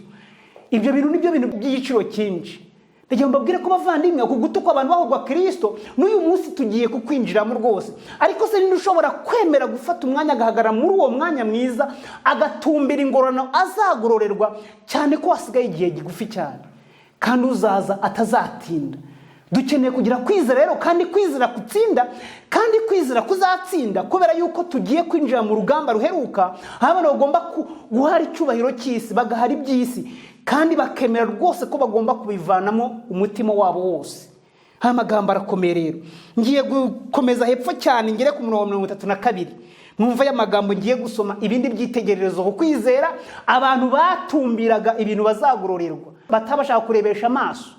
Ibyo bintu nibyo bintu by'igiciro cyinshi. Ndagira ngo mbabwire ko bavandimwe ku gutukwa abantu bahorwa Kristo n'uyu munsi tugiye kukwinjiramo rwose. Ariko se ninde ushobora kwemera gufata umwanya agahagarara muri uwo mwanya mwiza agatumbira ingororano azagororerwa, cyane ko hasigaye igihe gigufi cyane kandi uzaza atazatinda. Dukeneye kugira kwizera rero, kandi kwizera kutsinda, kandi kwizera kuzatsinda, kubera yuko tugiye kwinjira mu rugamba ruheruka, aho abantu bagomba guhara icyubahiro cy'isi, bagahara iby'isi, kandi bakemera rwose ko bagomba kubivanamo umutima wabo wose. Aya magambo arakomeye rero. Ngiye gukomeza hepfo cyane ngere ku murongo wa 32. Mwumva ya magambo ngiye gusoma ibindi byitegererezo ku kwizera abantu batumbiraga ibintu bazagororerwa, batabashaka kurebesha amaso.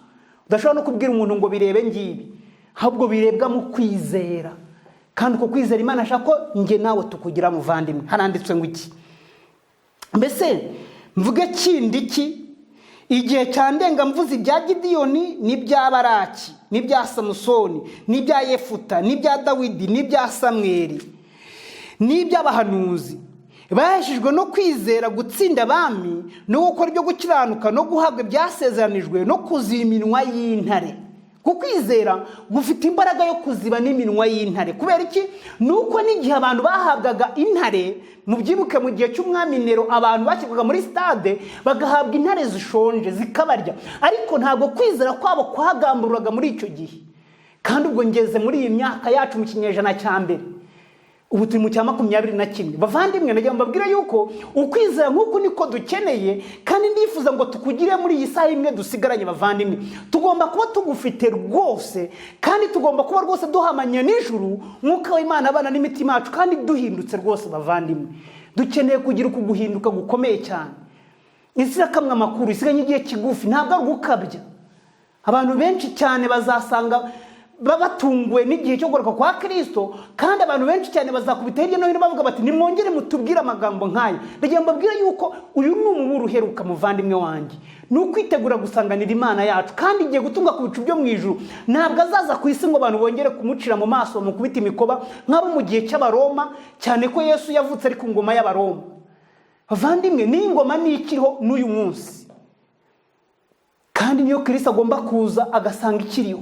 Udashobora no kubwira umuntu ngo birebe ngibi, ahubwo birebwa mu kwizera. Kandi uko kwizera Imana ashaka ko nge nawe tukugira muvandimwe. Haranditswe ngo iki? Mbese mvuge kindi ki? Igihe cyandenga mvuze ibya Gideyoni n'ibya Baraki n'ibya Samusoni n'ibya Yefuta n'ibya Dawidi n'ibya Samweli n'iby'abahanuzi baheshejwe no kwizera gutsinda abami no gukora ibyo gukiranuka no guhabwa ibyasezeranijwe no kuziba iminwa y'intare. Kukwizera gufite imbaraga yo kuziba n'iminwa y'intare. Kubera iki? Nuko n'igihe abantu bahabwaga intare, mubyibuke mu gihe cy'umwami Nero abantu bakirwaga muri stade bagahabwa intare zishonje zikabarya, ariko ntabwo kwizera kwabo kwagambururaga muri icyo gihe. Kandi ubwo ngeze muri iyi myaka yacu mu kinyejana cya mbere, ubu turi mu cya 21. Bavandimwe, ndagira mbabwira yuko ukwizera nk'uko niko dukeneye, kandi ndifuza ngo tukugire muri iyi saha imwe dusigaranye. Bavandimwe, tugomba kuba tugufite rwose, kandi tugomba kuba rwose duhamanya n'ijuru, mwuka w'Imana abana n'imitima yacu, kandi duhindutse rwose. Bavandimwe, dukeneye kugira uku guhinduka gukomeye cyane. Isi irakamwa amakuru, isiganye igihe kigufi, ntabwo ari gukabya. Abantu benshi cyane bazasanga babatunguwe n'igihe cyo kugaruka kwa Kristo, kandi abantu benshi cyane bazakubita hirya no hino bavuga bati nimwongere mutubwire amagambo nk'aya. Ndagira mbabwira yuko uyu ni umuburo uheruka muvandimwe wanjye, ni ukwitegura gusanganira Imana yacu, kandi igiye gutunga ku bicu byo mu ijuru. Ntabwo azaza ku isi ngo abantu bongere kumucira mu maso bamukubita imikoba nk'abo mu gihe cy'Abaroma, cyane ko Yesu yavutse ari ku ngoma y'Abaroma. Bavandimwe, ni ingoma nikiriho n'uyu munsi, kandi niyo Kristo agomba kuza agasanga ikiriho.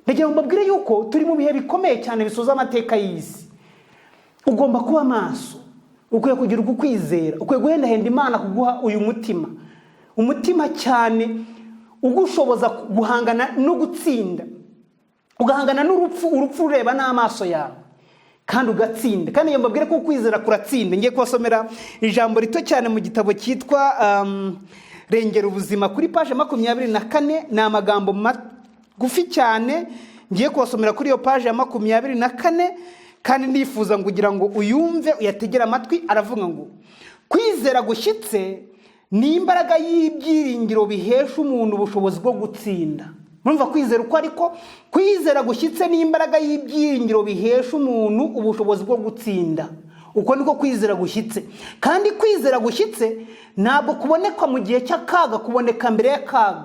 Ndagira mbabwire yuko turi mu bihe bikomeye cyane bisoza amateka y'isi. ugomba kuba maso, ukwiye kugira ukwizera, ukwiye guhendahenda Imana kuguha uyu mutima, umutima cyane ugushoboza guhangana no gutsinda, ugahangana n'urupfu, urupfu ureba n'amaso yawe kandi ugatsinda. Kandi iyo mbabwire ko kwizera kuratsinda, ngiye kubasomera ijambo rito cyane mu gitabo cyitwa Rengera Ubuzima kuri page 24. Ni amagambo magufi cyane ngiye kubasomera kuri iyo page ya 24, kandi ndifuza kugira ngo uyumve uyategera amatwi. Aravuga ngo kwizera gushyitse ni imbaraga y'ibyiringiro bihesha umuntu ubushobozi bwo gutsinda. Murumva kwizera uko ariko? Kwizera gushyitse ni imbaraga y'ibyiringiro bihesha umuntu ubushobozi bwo gutsinda. Uko niko kwizera gushyitse. Kandi kwizera gushyitse ntabwo kuboneka mu gihe cy'akaga, kuboneka mbere y'akaga.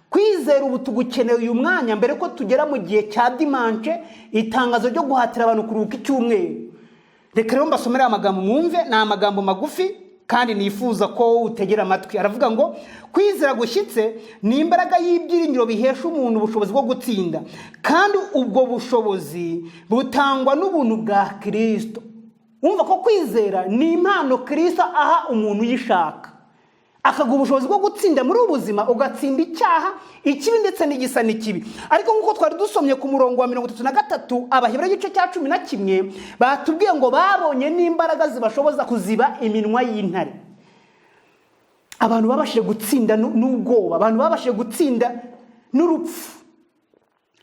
Kwizera ubu tugukeneye uyu mwanya mbere ko tugera mu gihe cya dimanche, itangazo ryo guhatira abantu kuruhuka icyumweru. Reka rero mbasomere amagambo mwumve, ni amagambo magufi kandi nifuza ko utegera amatwi. Aravuga ngo kwizera gushyitse ni imbaraga y'ibyiringiro bihesha umuntu ubushobozi bwo gutsinda, kandi ubwo bushobozi butangwa n'ubuntu bwa Kristo. Umva ko kwizera ni impano Kristo aha umuntu yishaka, akaguha ubushobozi bwo gutsinda muri ubu buzima, ugatsinda icyaha, ikibi ndetse n'igisa n'ikibi. Ariko nk'uko twari dusomye ku murongo wa 33 Abaheburayo igice cya 11 batubwiye ngo babonye n'imbaraga zibashoboza kuziba iminwa y'intare. Abantu babashije gutsinda n'ubwoba, abantu babashije gutsinda n'urupfu.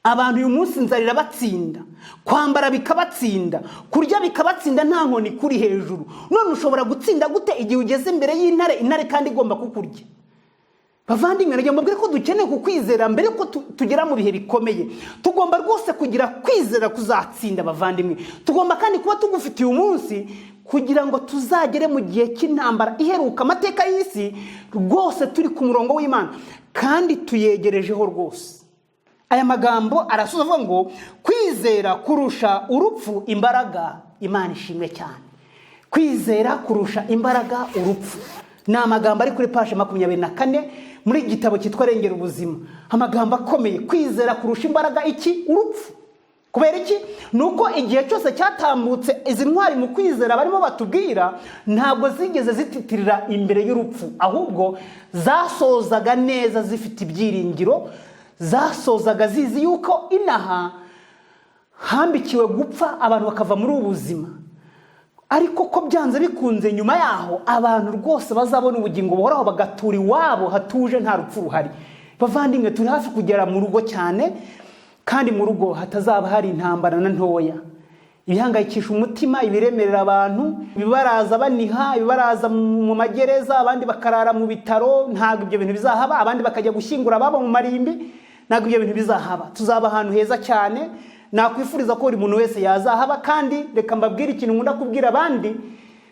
Abantu uyu munsi nzarira batsinda, kwambara bikabatsinda, kurya bikabatsinda, nta nkoni kuri hejuru. None ushobora gutsinda gute igihe ugeze imbere y'intare, intare kandi igomba kukurya? Bavandimwe, nagiye mbabwire ko dukeneye kukwizera mbere ko tugera mu bihe bikomeye. Tugomba rwose kugira kwizera kuzatsinda bavandimwe. Tugomba kandi kuba tugufitiye umunsi kugira ngo tuzagere mu gihe cy'intambara iheruka amateka y'isi rwose turi ku murongo w'Imana kandi tuyegerejeho rwose. Aya magambo arasoza avuga ngo kwizera kurusha urupfu imbaraga. Imana ishimwe cyane. Kwizera kurusha imbaraga urupfu. Ni amagambo ari kuri page 24 muri igitabo cyitwa Rengera Ubuzima. Amagambo akomeye. Kwizera kurusha imbaraga iki? Urupfu. Kubera iki? Nuko igihe cyose cyatambutse izi ntwari mu kwizera barimo batubwira ntabwo zigeze zititirira imbere y'urupfu, ahubwo zasozaga neza zifite ibyiringiro, zasozaga zizi yuko inaha hambikiwe gupfa abantu bakava muri ubu buzima. Ariko ko byanze bikunze nyuma yaho abantu rwose bazabona ubugingo buhoraho, bagatura iwabo hatuje, nta rupfu ruhari. Bavandimwe, turi hafi kugera mu rugo cyane, kandi mu rugo hatazaba hari intambara na ntoya. Ibihangayikisha umutima, ibiremerera abantu, ibibaraza baniha, ibibaraza mu magereza, abandi bakarara mu bitaro, ntabwo ibyo bintu bizahaba. Abandi bakajya gushyingura ababo mu marimbi, ntabwo ibyo bintu bizahaba. Tuzaba ahantu heza cyane. Nakwifuriza ko buri muntu wese yazahaba. Kandi reka mbabwire ikintu nkunda kubwira abandi,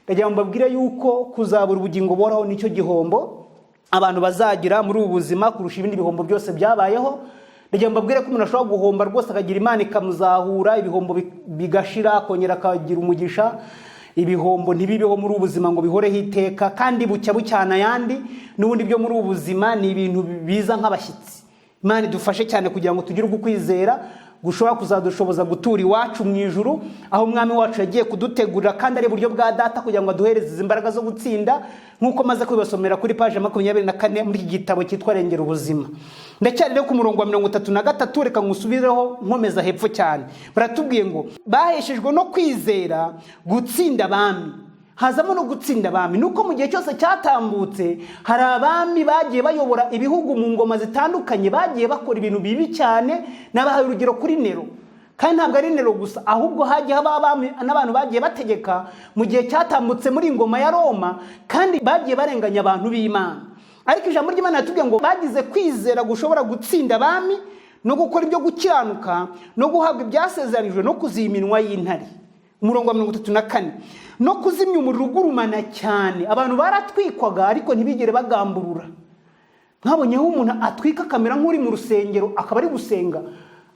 ndagira ngo mbabwire yuko kuzabura ubugingo buhoraho nicyo gihombo abantu bazagira muri ubu buzima kurusha ibindi bihombo byose byabayeho. Ndagira ngo mbabwire ko umuntu ashobora guhomba rwose akagira Imana ikamuzahura, ibihombo bigashira, akongera akagira umugisha. Ibihombo ntibibeho muri ubu buzima ngo bihoreho iteka, kandi bucya bucyana ayandi. N'ubundi byo muri ubu buzima ni ibintu biza nk'abashyitsi. Imana idufashe cyane kugira ngo tugire ukwizera gushobora kuzadushoboza gutura iwacu mu ijuru, aho umwami wacu yagiye kudutegurira kandi ari buryo bwa data kugira ngo aduhereze izi mbaraga zo gutsinda, nk'uko maze kubibasomera kuri page 24 muri iki gitabo cyitwa Rengera Ubuzima. Ndacyari rero ku murongo wa 33, reka ngusubireho nkomeza hepfo cyane. Baratubwiye ngo baheshejwe no kwizera gutsinda abami. Hazamo no gutsinda abami. Nuko mu gihe cyose cyatambutse hari abami bagiye bayobora ibihugu mu ngoma zitandukanye, bagiye bakora ibintu bibi cyane. Nabahaye urugero kuri Nero. Kandi ntabwo ari Nero gusa, ahubwo hagiye haba abami n'abantu bagiye bategeka mu gihe cyatambutse muri ingoma ya Roma, kandi bagiye barenganya abantu b'Imana. Ariko ijambo ry'Imana yatubwiye ngo bagize kwizera gushobora gutsinda abami no gukora ibyo gukiranuka no guhabwa ibyasezeranijwe no kuziminwa y'intare. Umurongo wa 34, no kuzimya umuriro ugurumana cyane. Abantu baratwikwaga ariko ntibigere bagamburura. Mwabonyeho umuntu atwika kamera nk'uri mu rusengero akaba ari gusenga,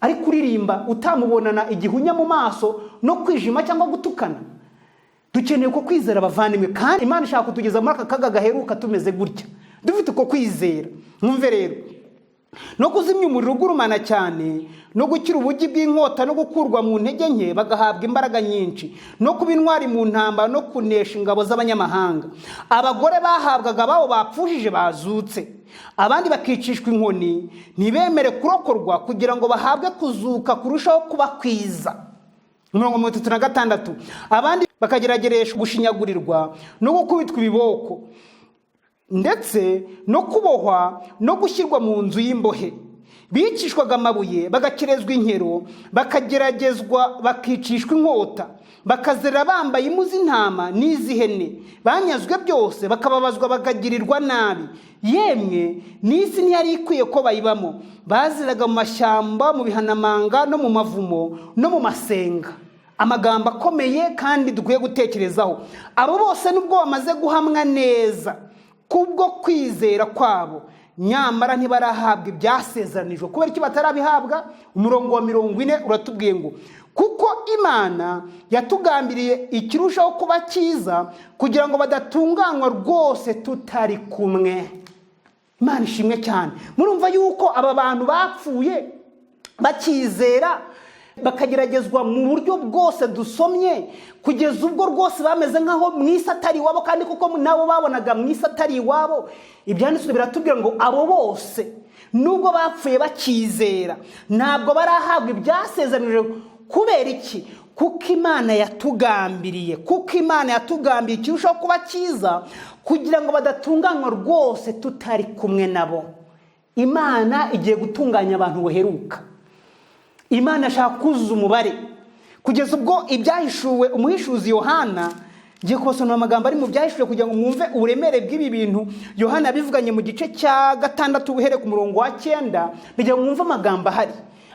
ari kuririmba, utamubonana igihunya mu maso no kwijima cyangwa gutukana. Dukeneye ko kwizera bavandimwe, kandi Imana ishaka kutugeza muri aka kaga gaheruka tumeze gutya, dufite ko kwizera. Mwumve rero, no kuzimya umuriro ugurumana cyane, no gukira ubugi bw'inkota, no gukurwa mu ntege nke bagahabwa imbaraga nyinshi, no kuba intwari mu ntambara, no kunesha ingabo z'abanyamahanga. Abagore bahabwaga ababo bapfushije bazutse, abandi bakicishwa inkoni, ntibemere kurokorwa kugira ngo bahabwe kuzuka kurushaho kuba kwiza. 36. Abandi bakagerageresha gushinyagurirwa no gukubitwa ibiboko, ndetse no kubohwa no gushyirwa mu nzu y'imbohe. Bicishwaga amabuye, bagakerezwa inkero, bakageragezwa, bakicishwa inkota, bakazera bambaye impu z'intama n'iz'ihene. Banyazwe byose, bakababazwa, bakagirirwa nabi. Yemwe n'isi ntiyari ikwiye ko bayibamo. Baziraga mu mashyamba, mu bihanamanga, no mu mavumo, no mu masenga. Amagambo akomeye kandi dukwiye gutekerezaho. Abo bose nubwo bamaze guhamwa neza kubwo kwizera kwabo, nyamara ntibarahabwa ibyasezeranijwe. Kubera iki batarabihabwa? Umurongo wa 40 uratubwiye ngo kuko Imana yatugambiriye ikirushaho kuba cyiza, kugira ngo badatunganywa rwose tutari kumwe. Imana ishimwe cyane. Murumva yuko aba bantu bapfuye bakizera, bakageragezwa mu buryo bwose dusomye, kugeza ubwo rwose bameze nkaho mwisi atari iwabo, kandi kuko nabo babonaga mwisi atari iwabo. Ibyanditswe biratubwira ngo abo bose nubwo bapfuye bakizera, ntabwo barahabwa ibyasezeranijwe. Kubera iki? Kuko Imana yatugambiriye, kirushaho kuba cyiza, kugira ngo badatunganywa rwose tutari kumwe nabo. Imana igiye gutunganya abantu baheruka. Imana ashaka kuzuza umubare, kugeza ubwo ibyahishuwe umuhishuzi Yohana, ngiye kubasomera amagambo ari mu byahishuwe kugira ngo mwumve uburemere bw'ibi bintu Yohana yabivuganye mu gice cya 6 uhere ku murongo wa 9, kugira ngo mwumve amagambo ahari.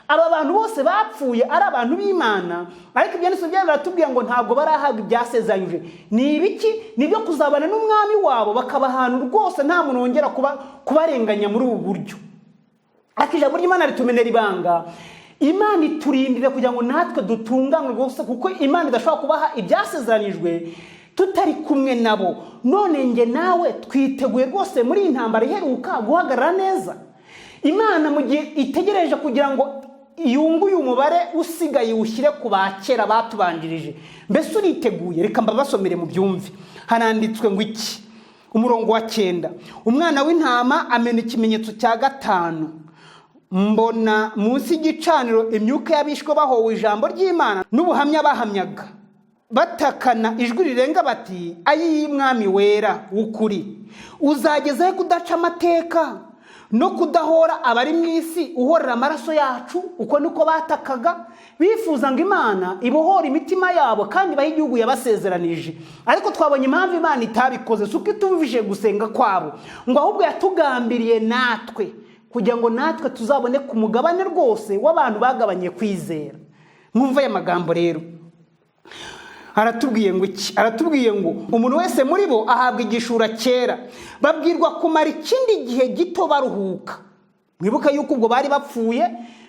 Aba bantu bose bapfuye ari abantu b'Imana, ariko ibyanditswe byabo biratubwira ngo ntabwo barahabwa ibyasezeranyije. Ni ibiki? Nibyo kuzabana n'umwami wabo, bakaba ahantu rwose nta muntu wongera kubarenganya muri ubu buryo. Ariko ijambo ry'Imana ritumenera ibanga. Imana iturindire kugira ngo natwe dutunganywe rwose, kuko Imana idashobora kubaha ibyasezeranijwe tutari kumwe nabo. None nge nawe twiteguye rwose muri intambara iheruka guhagarara neza? Imana mu gihe itegereje kugira ngo yunguye umubare usigaye ushyire ku bakera batubanjirije, mbese uriteguye? Reka mbabasomere mu byumve. Hananditswe ngo iki? Umurongo wa 9, umwana w'intama amena ikimenyetso cya 5. Mbona munsi y'igicaniro imyuka y'abishwe bahowe ijambo ry'Imana n'ubuhamya bahamyaga, batakana ijwi rirenga bati, ayi y'Umwami wera w'ukuri, uzageza he kudaca amateka no kudahora abari mu isi uhorera amaraso yacu? Uko niko batakaga, bifuza ngo Imana ibohora imitima yabo kandi bahe igihugu yabasezeranije. Ariko twabonye impamvu Imana itabikoze, suko itubije gusenga kwabo, ngo ahubwo yatugambiriye natwe kugira ngo natwe tuzabone ku mugabane rwose w'abantu bagabanye kwizera. Mwumva aya magambo rero. Aratubwiye ngo iki? Aratubwiye ngo umuntu wese muri bo ahabwa igishura cyera, babwirwa kumara ikindi gihe gito baruhuka. Mwibuka yuko ubwo bari bapfuye,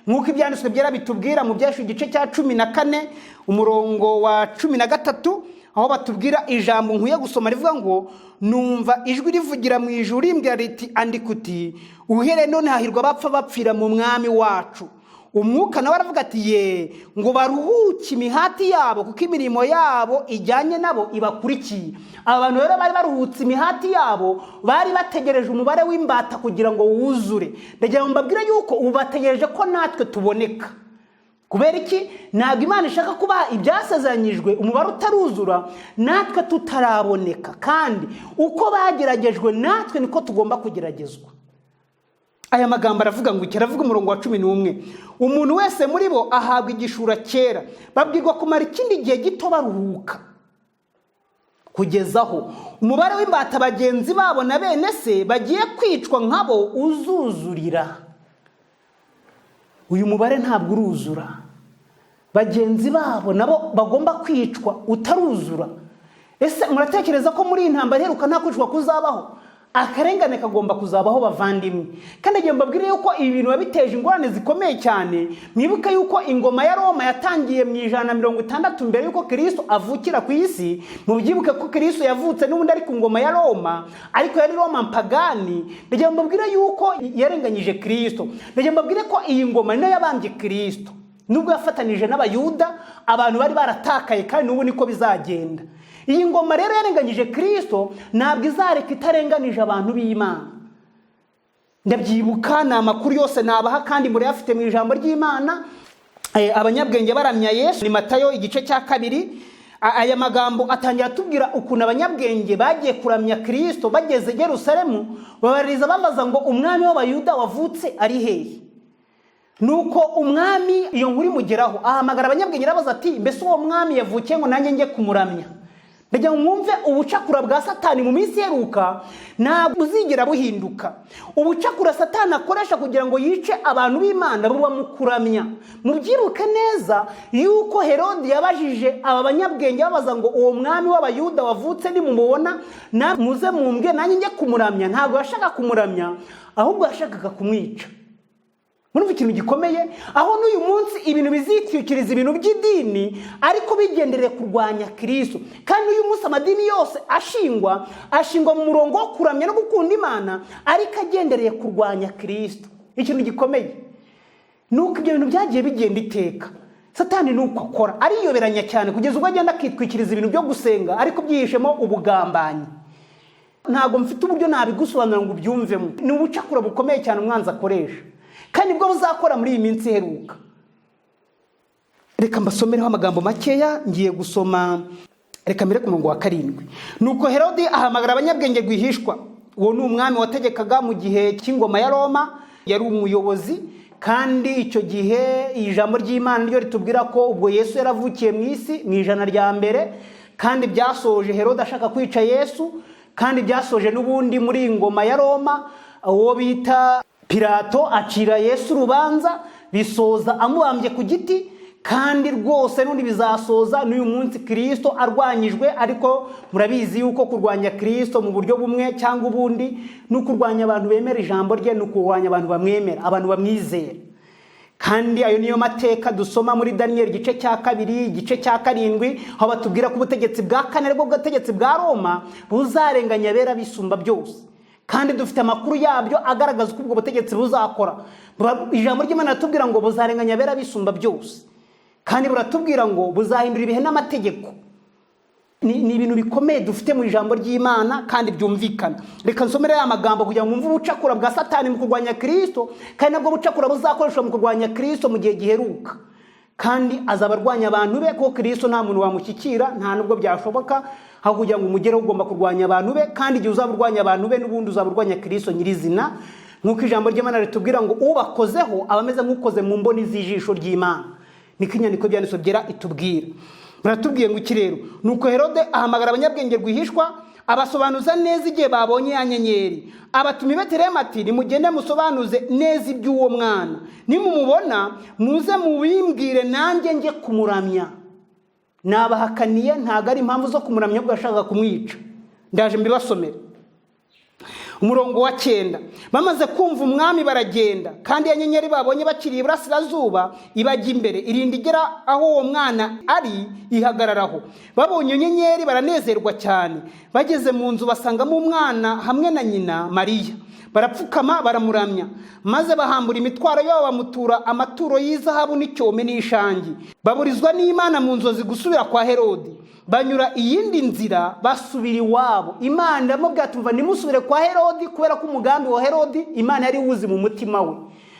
nk'uko ibyanditswe byera bitubwira mu byashu igice cya 14 umurongo wa 13, aho batubwira ijambo nkwiye gusoma rivuga ngo, numva ijwi rivugira mu ijuru rimbwira riti, andika uti, uhere none hahirwa bapfa bapfira mu mwami wacu. Umwuka nawe aravuga ati, ye, ngo baruhuke imihati yabo, kuko imirimo yabo ijyanye nabo ibakurikiye. Abantu rero bari baruhutse imihati yabo, bari bategereje umubare w'imbata kugira ngo wuzure. Ndagira ngo mbabwire yuko ubu bategereje ko natwe tuboneka. Kubera iki? Ntabwo Imana ishaka kubaha ibyasezeranyijwe umubare utaruzura natwe tutaraboneka, kandi uko bageragejwe natwe niko tugomba kugeragezwa. Aya magambo aravuga ngo iki? Aravuga umurongo wa 11, umuntu wese muri bo ahabwa igishura cyera, babwirwa kumara ikindi gihe gito baruhuka, kugezaho umubare w'imbata bagenzi babo na bene se bagiye kwicwa nkabo uzuzurira. Uyu mubare ntabwo uruzura, bagenzi babo nabo bagomba kwicwa utaruzura. Ese muratekereza ko muri intambara iheruka nta kwicwa kuzabaho? akarengane kagomba kuzabaho bavandimwe. Kandi agiye mbabwire yuko ibi bintu babiteje ingorane zikomeye cyane. Mwibuke yuko ingoma ya Roma yatangiye mu 160 mbere yuko Kristo avukira ku isi. Mubyibuke ko Kristo yavutse n'ubundi ari ku ngoma ya Roma, ariko yari Roma mpagani. Ndagiye mbabwire yuko yarenganyije Kristo. Ndagiye mbabwire ko iyi ngoma niyo yabambye Kristo. Nubwo yafatanije n'abayuda, abantu bari baratakaye kandi n'ubu niko bizagenda. Iyi ngoma rero yarenganyije Kristo, ntabwo izareka itarenganije abantu b'Imana. Ndabyibuka na makuru yose nabaha kandi muri afite mu ijambo ry'Imana. Abanyabwenge baramya Yesu, ni Matayo igice cya 2. Aya magambo atangira tubwira ukuntu abanyabwenge bagiye kuramya Kristo bageze i Yerusalemu, babaririza babaza ngo umwami w'abayuda wavutse ari hehe. Nuko umwami iyo nkuru imugeraho ahamagara abanyabwenge arabaza ati mbese uwo mwami yavukiye ngo nanjye njye kumuramya. Ndagira ngo mwumve ubucakura bwa Satani mu minsi iheruka ntabwo buzigera buhinduka. Ubucakura Satani akoresha kugira ngo yice abantu b'Imana buba mu kuramya. Mubyiruke neza yuko Herode yabajije aba banyabwenge babaza ngo uwo mwami w'abayuda wavutse nimumubona na muze mumbwe nanjye njye kumuramya. Ntabwo yashaka kumuramya, ahubwo yashakaga kumwica. Murumva ikintu gikomeye, aho n'uyu munsi ibintu bizitwikiriza ibintu by'idini ariko bigendereye kurwanya Kristo. Kandi uyu munsi amadini yose ashingwa mu murongo wo kuramya no gukunda Imana, ariko agendereye kurwanya Kristo. Ikintu gikomeye nuko ibyo bintu byagiye bigenda iteka. Satani nuko akora, ariyoberanya cyane kugeza ubwo agenda akitwikiriza ibintu byo gusenga ariko byihishemo ubugambanyi. Ntabwo mfite uburyo nabigusobanura ngo ubyumvemo. Ni ubucakura bukomeye cyane umwanzi akoresha, kandi bwo buzakora muri iyi minsi iheruka. Reka mbasomereho amagambo makeya, ngiye gusoma. Reka mbere ku murongo wa 7. Nuko Herode ahamagara abanyabwenge rwihishwa. Uwo ni umwami wategekaga mu gihe cy'ingoma ya Roma, yari umuyobozi. Kandi icyo gihe ijambo ry'Imana ryo ritubwira ko ubwo Yesu yaravukiye mu isi mu 100 kandi byasoje Herode ashaka kwica Yesu, kandi byasoje n'ubundi muri ingoma ya Roma. Uwo bita Pilato acira Yesu urubanza, bisoza amubambye ku giti. Kandi rwose n'undi bizasoza n'uyu munsi Kristo arwanyijwe. Ariko murabizi yuko kurwanya Kristo mu buryo bumwe cyangwa ubundi no kurwanya abantu bemera ijambo rye, no kurwanya abantu bamwemera, abantu bamwizera. Kandi ayo niyo mateka dusoma muri Daniel igice cya 2 igice cya 7, aho batubwira ko ubutegetsi bwa 4 aribwo butegetsi bwa Roma buzarenganya abera bisumba byose. Kandi dufite amakuru yabyo agaragaza ko ubwo butegetsi buzakora. Ijambo ry'Imana ratubwira ngo buzarenganya abera bisumba byose, kandi buratubwira ngo buzahindura ibihe n'amategeko. Ni ibintu bikomeye dufite mu ijambo ry'Imana kandi byumvikana. Reka nsomere ya magambo kugira ngo mwumve ubucakura bwa Satani mu kurwanya Kristo, kandi nabwo bucakura buzakoreshwa mu kurwanya Kristo mu gihe giheruka. Kandi azabarwanya abantu be, ko Kristo nta muntu wamushyikira, nta nubwo byashoboka. Aho kugira ngo umugere ugomba kurwanya abantu be, kandi igihe uzaburwanya abantu be n'ubundi uzaburwanya Kristo nyirizina. Nkuko ijambo ry'Imana ritubwira ngo ubakozeho abameze nk'ukoze mu mboni z'ijisho ry'Imana. Niko inyandiko byanditswe byera itubwira. Baratubwiye ngo iki rero, nuko Herode ahamagara abanyabwenge rwihishwa, abasobanuza neza igihe babonye ya nyenyeri. Abatuma i Betelehemu ati nimugende musobanuze neza iby'uwo mwana, nimumubona muze mubimbwire nanjye njye kumuramya. Nabahakaniye, ntago ari impamvu zo kumuramya ahubwo ashaka kumwica. Ndaje mbibasomere. Umurongo wa 9. Bamaze kumva umwami baragenda, kandi ya nyenyeri babonye bakiri iburasirazuba ibajya imbere, irinda igera aho uwo mwana ari ihagararaho. Babonye nyenyeri baranezerwa cyane. Bageze mu nzu basangamo umwana hamwe na nyina Mariya. Barapfukama baramuramya, maze bahambura imitwaro yabo bamutura amaturo y'izahabu n'icyome n'ishangi. Baburizwa n'Imana mu nzozi gusubira kwa Herode. Banyura iyindi nzira basubira iwabo. Imana iramubwira ati nimusubire kwa Herode, kubera ko umugambi wa Herode Imana yari wuzi mu mutima we.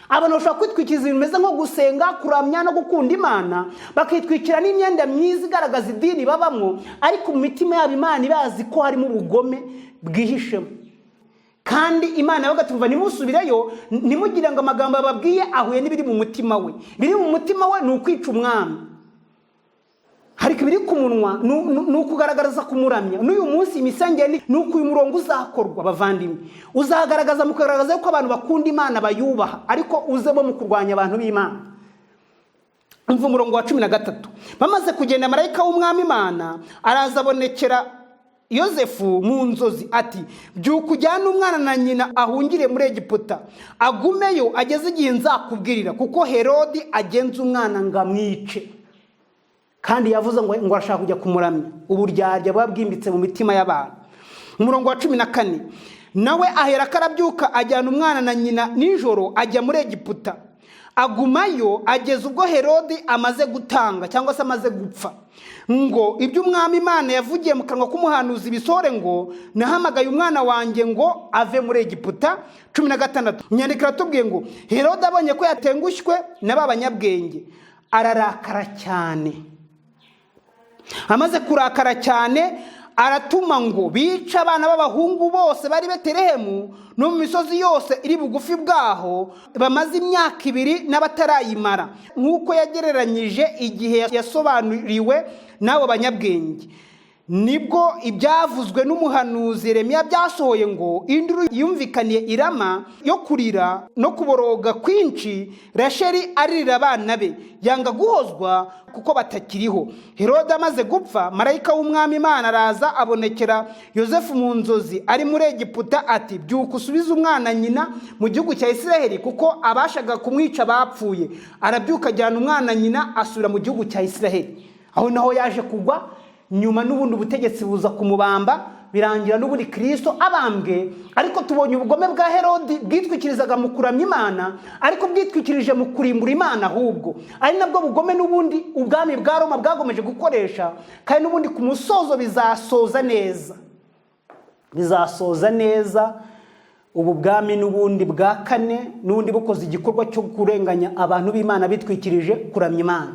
Abantu bashobora kwitwikiriza ibintu bimeze nko gusenga, kuramya no gukunda Imana, bakitwikira n'imyenda myiza igaragaza idini babamwo, ariko mu mitima yabo Imana ibazi ko harimo ubugome bwihishemo. Kandi Imana yavuga ati nimusubireyo, nimugire ngo amagambo bababwiye ahuye n'ibiri mu mutima we. Biri mu mutima we ni ukwica umwami, ariko ibiri ku munwa ni ukugaragaza kumuramya. N'uyu munsi imisengere ni uko uyu murongo uzakorwa bavandimwe, uzagaragaza mu kugaragaza ko abantu bakunda Imana bayubaha, ariko uzemo mu kurwanya abantu b'Imana. Umurongo wa 13. Bamaze kugenda marayika w'umwami Imana araza abonekera Yosefu mu nzozi ati byuka ujyane umwana na nyina ahungire muri Egiputa, agumeyo ageze igihe nzakubwirira, kuko Herodi agenza umwana ngo amwice. Kandi yavuze ngo arashaka kujya kumuramya. Uburyarya buba bwimbitse mu mitima y'abantu. Umurongo wa 14, nawe ahera karabyuka ajyana umwana na nyina nijoro ajya muri Egiputa, agumayo ageze ubwo Herodi amaze gutanga cyangwa se amaze gupfa, ngo ibyo umwami Imana yavugiye mu kanwa k'umuhanuzi bisore, ngo nahamagaye umwana wanjye ngo ave muri Egiputa. 16, inyandiko iratubwiye ngo Herodi abonye ko yatengushywe n'aba banyabwenge ararakara cyane. Amaze kurakara cyane aratuma ngo bica abana b'abahungu bose bari Betelehemu no mu misozi yose iri bugufi bwaho, bamaze imyaka 2 n'abatarayimara, nk'uko yagereranyije igihe yasobanuriwe n'abo banyabwenge. Nibwo ibyavuzwe n'umuhanuzi Yeremiya byasohoye, ngo induru yumvikaniye i Rama yo kurira no kuboroga kwinshi, Rasheli aririra abana be, yanga guhozwa kuko batakiriho. Herode amaze gupfa, marayika w'umwami Imana araza abonekera Yosefu mu nzozi ari muri Egiputa ati byuka usubize umwana nyina mu gihugu cya Isiraheli, kuko abashaga kumwica bapfuye. Arabyuka ajyana umwana nyina asubira mu gihugu cya Isiraheli. Aho naho yaje kugwa, nyuma n'ubundi ubutegetsi buza kumubamba, birangira n'ubundi Kristo abambwe. Ariko tubonye ubugome bwa Herodi bwitwikirizaga mu kuramya Imana, ariko bwitwikirije mu kurimbura Imana, ahubwo ari nabwo bugome n'ubundi ubwami bwa Roma bwagomeje gukoresha. Kandi n'ubundi ku musozo bizasoza neza ubu bwami n'ubundi bwa kane, n'ubundi bukoze igikorwa cyo kurenganya abantu b'Imana bitwikirije kuramya Imana.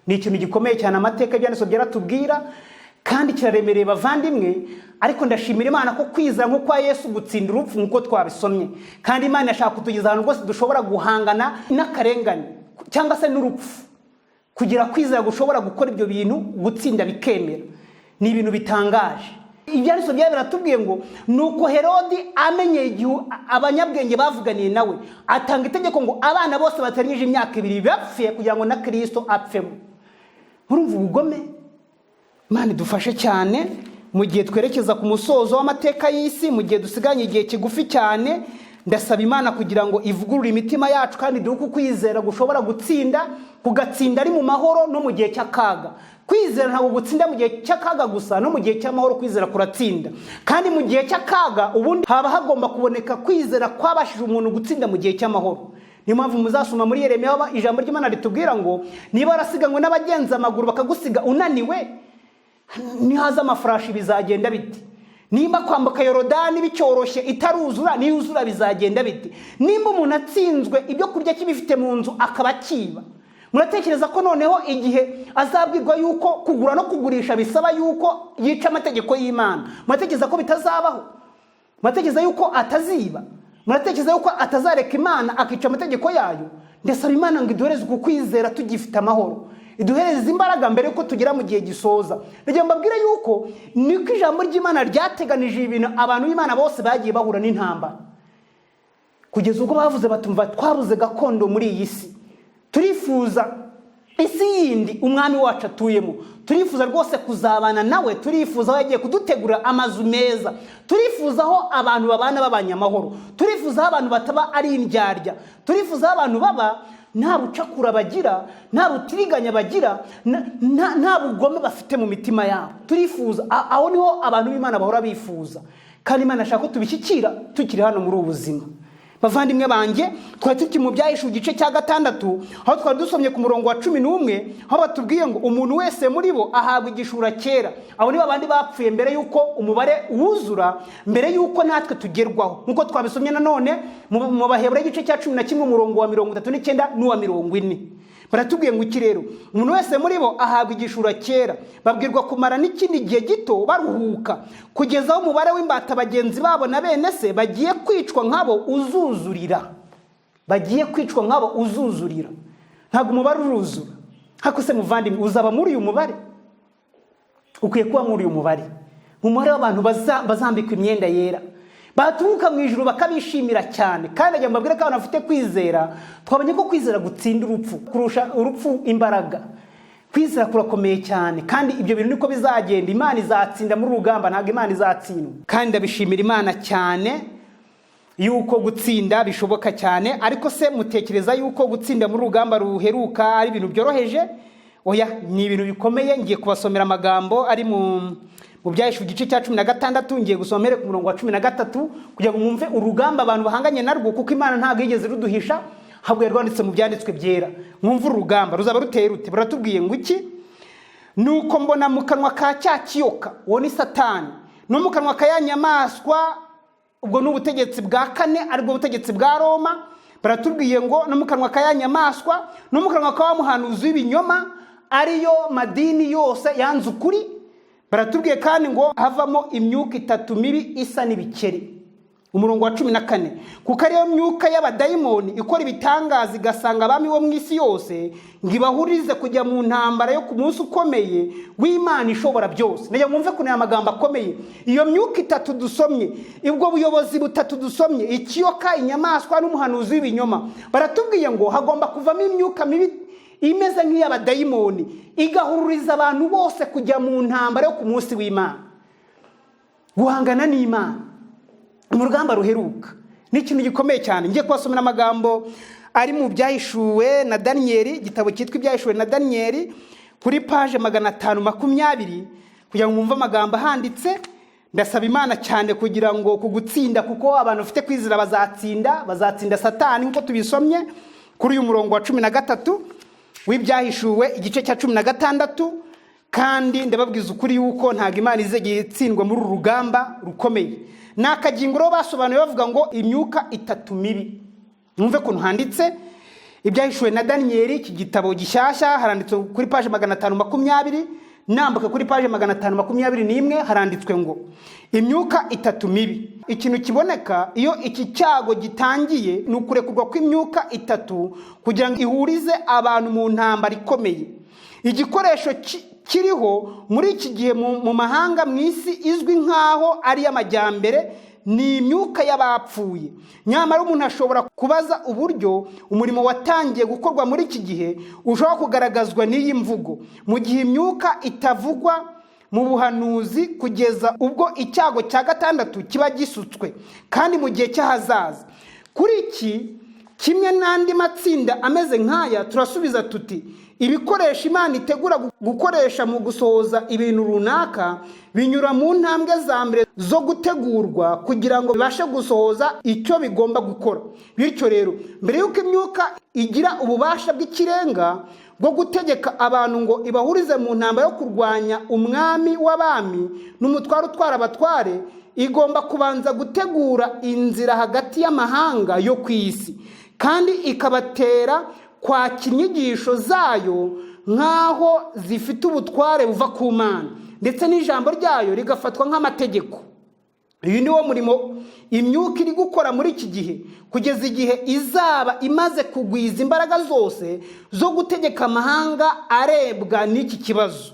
Ni ikintu gikomeye cyane amateka y'Yesu byaratubwira, kandi kiraremereye bavandimwe. Ariko ndashimira Imana ko kwizera nko kwa Yesu gutsinda urupfu nkuko twabisomye. Kandi Imana yashaka kutugeza ahantu rwose dushobora guhangana n'akarengane cyangwa se n'urupfu, kugira kwizera gushobora gukora ibyo bintu, gutsinda bikemera. Ni ibintu bitangaje. Ibyanditswe biratubwiye ngo nuko Herodi amenye igihe abanyabwenge bavuganiye nawe, atanga itegeko ngo abana bose batarengeje imyaka 2 bapfe, kugira ngo na Kristo apfemo. Murumva ubugome? Imana idufashe cyane mu gihe twerekeza ku musozo w'amateka y'isi, mu gihe dusiganye igihe kigufi cyane. Ndasaba Imana kugira ngo ivugurure imitima yacu, kandi duhe kwizera gushobora gutsinda, kugatsinda ari mu mahoro no mu gihe cy'akaga. Kwizera ntabwo gutsinda mu gihe cy'akaga gusa, no mu gihe cy'amahoro kwizera kuratsinda. Kandi mu gihe cy'akaga ubundi haba hagomba kuboneka kwizera kwabashije umuntu gutsinda mu gihe cy'amahoro. Niyo mpamvu muzasoma muri Yeremiya ijambo ry'Imana ritubwira ngo niba warasiganwe n'abagenza amaguru bakagusiga unaniwe, nihaza amafarashi bizagenda biti? Nimba kwambuka Yorodani bicyoroshye itaruzura, niyuzura bizagenda biti? Nimba umuntu atsinzwe ibyo kurya kibifite mu nzu akaba kiba, muratekereza ko noneho igihe azabwirwa yuko kugura no kugurisha bisaba yuko yica amategeko y'Imana, muratekereza ko bitazabaho? Muratekereza yuko ataziba? Muratekereza yuko atazareka Imana akica amategeko yayo? Ndasaba Imana ngo iduhereze ukwizera tugifite amahoro, iduhereze imbaraga mbere yuko tugera mu gihe gisoza. Ndagira mbabwire yuko niko ijambo ry'Imana ryateganije ibintu abantu b'Imana bose bagiye bahura n'intambara, kugeza ubwo bavuze batumva twabuze gakondo muri iyi si. Turifuza isi yindi umwami wacu atuyemo, turifuza rwose kuzabana nawe, turifuza aho yagiye kudutegura amazu meza, turifuza aho abantu babana babanyamahoro, turifuza aho abantu bataba ari indyarya, turifuza aho abantu baba nta bucakura bagira, nta butiriganya bagira, nta bugome bafite mu mitima yabo. Turifuza aho niho abantu b'Imana bahora bifuza, kandi Imana ashaka ko tubishyikira tukiri hano muri ubu buzima. Bavandimwe banjye, twari tuki mu Byahishuwe igice cya 6, aho twari dusomye ku murongo wa 11, aho batubwiye ngo umuntu wese muri bo ahabwa igishura kera. Abo ni babandi bapfuye mbere yuko umubare wuzura, mbere yuko natwe tugerwaho, nkuko twabisomye nanone mu Baheburayo igice cya 11 umurongo wa 39 n'uwa 40. Baratubwiye ngo iki rero? Umuntu wese muri bo ahabwa igishura kera, babwirwa kumara n'ikindi gihe gito baruhuka, kugeza aho umubare w'imbata bagenzi babo na bene se bagiye kwicwa nkabo uzuzurira. Bagiye kwicwa nkabo uzuzurira. Ntabwo umubare uruzura. Hako se muvandimwe, uzaba muri uyu mubare? Ukwiye kuba muri uyu mubare, umubare w'abantu bazambikwa imyenda yera, baturuka mu ijuru bakabishimira cyane. Kandi ajya mbabwira ko abantu bafite kwizera, twabonye ko kwizera gutsinda urupfu, kurusha urupfu imbaraga. kwizera kurakomeye cyane, kandi ibyo bintu niko bizagenda. Imana izatsinda muri rugamba, ntabwo Imana izatsindwa. Kandi ndabishimira Imana cyane yuko gutsinda bishoboka cyane. Ariko se mutekereza yuko gutsinda muri rugamba ruheruka ari ibintu byoroheje? Oya, ni ibintu bikomeye. Ngiye kubasomera amagambo ari mu Byahishuwe igice cya 16. Ngiye gusomera ku murongo wa 13 kugira ngo mwumve urugamba abantu bahanganye narwo, kuko Imana ntabwo yigeze ruduhisha, ahubwo yarwanditse mu byanditswe byera. Mwumve urugamba ruzaba ruteye rute. Baratubwiye ngo iki? Nuko mbona mu kanwa ka cya kiyoka, uwo ni Satani, no mu kanwa ka ya nyamaswa, ubwo ni ubutegetsi bwa kane, aribwo butegetsi bwa Roma. Baratubwiye ngo no mu kanwa ka ya nyamaswa, no mu kanwa ka wa muhanuzi w'ibinyoma, ariyo madini yose yanze ukuri. Baratubwiye kandi ngo havamo imyuka 3 mibi isa n'ibikeri. Umurongo wa 14, kuko ariyo myuka y'abadayimoni ikora ibitangaza igasanga abami bo mu isi yose, ngibahurize kujya mu ntambara yo ku munsi ukomeye w'Imana ishobora byose. Najya mwumve ko aya magambo akomeye. Iyo myuka 3 dusomye, ubwo buyobozi 3 dusomye, ikiyoka, inyamaswa n'umuhanuzi w'ibinyoma, baratubwiye ngo hagomba kuvamo imyuka mibi imeze nk'iy'abadayimoni igahururiza abantu bose kujya mu ntambara yo ku munsi w'Imana, guhangana n'Imana mu rugamba ruheruka. Ni ikintu gikomeye cyane. Ngiye kubasomera amagambo ari mu Byahishuwe na Daniyeli, igitabo cyitwa Ibyahishuwe na Daniyeli, kuri page 520, kugira ngo mwumve amagambo handitse. Ndasaba Imana cyane kugira ngo kugutsinda, kuko abantu bafite kwizera bazatsinda Satani, nkuko tubisomye kuri uyu murongo wa 13 w'Ibyahishuwe igice cya 16. Kandi ndababwiza ukuri yuko ntago Imana izegeye itsindwa muri rugamba rukomeye. Nakagingo ro basobanuye bavuga ngo imyuka 3 mibi. Mwumve ko handitse Ibyahishuwe na Daniyeli, iki gitabo gishyashya, haranditswe kuri page 520, nambuka kuri page 521, haranditswe ngo imyuka 3 mibi. Ikintu kiboneka iyo iki cyago gitangiye ni ukurekurwa kw'imyuka 3 kugira ngo ihurize abantu mu ntambara ikomeye. Igikoresho kiriho muri iki gihe mu mahanga mu isi izwi nkaho ari y'amajyambere ni imyuka y'abapfuye. Nyamara umuntu ashobora kubaza uburyo umurimo watangiye gukorwa muri iki gihe ushobora kugaragazwa n'iyi mvugo, mu gihe imyuka itavugwa mu buhanuzi kugeza ubwo icyago cya 6 kiba gisutswe, kandi mu gihe cy'ahazaza. Kuri iki kimwe n'andi matsinda ameze nk'aya turasubiza tuti ibikoresho Imana itegura gukoresha mu gusohoza ibintu runaka binyura mu ntambwe za mbere zo gutegurwa kugira ngo bibashe gusohoza icyo bigomba gukora. Bityo rero, mbere y'uko imyuka igira ububasha bw'ikirenga bwo gutegeka abantu ngo ibahurize mu ntambara yo kurwanya umwami w'abami n'umutware utwara abatware, igomba kubanza gutegura inzira hagati y'amahanga yo ku isi, kandi ikabatera kwakira inyigisho zayo nk'aho zifite ubutware buva ku Mana, ndetse n'ijambo ryayo rigafatwa nk'amategeko. Uyu ni wo murimo imyuka iri gukora muri iki gihe, kugeza igihe izaba imaze kugwiza imbaraga zose zo gutegeka amahanga arebwa n'iki kibazo.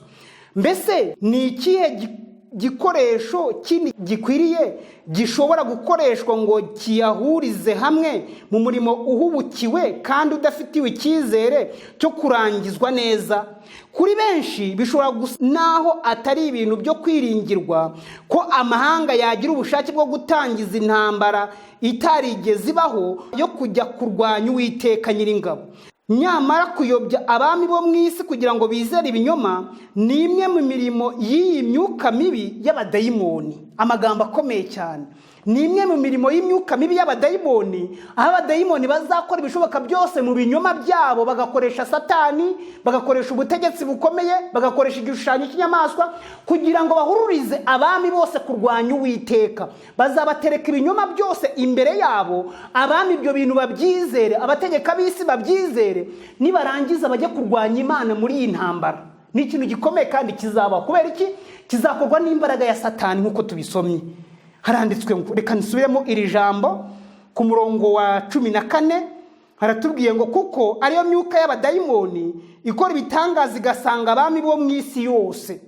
Mbese ni ikihe gikoresho kindi gikwiriye gishobora gukoreshwa ngo kiyahurize hamwe mu murimo uhubukiwe kandi udafitiwe icyizere cyo kurangizwa neza? Kuri benshi bishobora gusa naho atari ibintu byo kwiringirwa ko amahanga yagira ubushake bwo gutangiza intambara itarigeze ibaho yo kujya kurwanya Uwiteka Nyiringabo. Nyamara kuyobya abami bo mu isi kugira ngo bizere ibinyoma ni imwe mu mirimo y'iyi myuka mibi y'abadayimoni. Amagambo akomeye cyane. Ni imwe mu mirimo y'imyuka mibi y'abadayimoni, aho abadayimoni bazakora ibishoboka byose mu binyoma byabo, bagakoresha Satani, bagakoresha ubutegetsi bukomeye, bagakoresha igishushanyo cy'inyamaswa kugira ngo bahururize abami bose kurwanya Uwiteka. Bazabatereka ibinyoma byose imbere yabo, abami ibyo bintu babyizere, abategeka b'isi babyizere, nibarangiza bajye kurwanya Imana muri iyi ntambara. Ni ikintu gikomeye kandi kizaba. Kubera iki? Kizakorwa n'imbaraga ya Satani nk'uko tubisomye. Haranditswe ngo, reka nsubiremo iri jambo ku murongo wa 14, haratubwiye ngo kuko ariyo myuka y'abadayimoni ikora ibitangaza igasanga abami bo mu isi yose,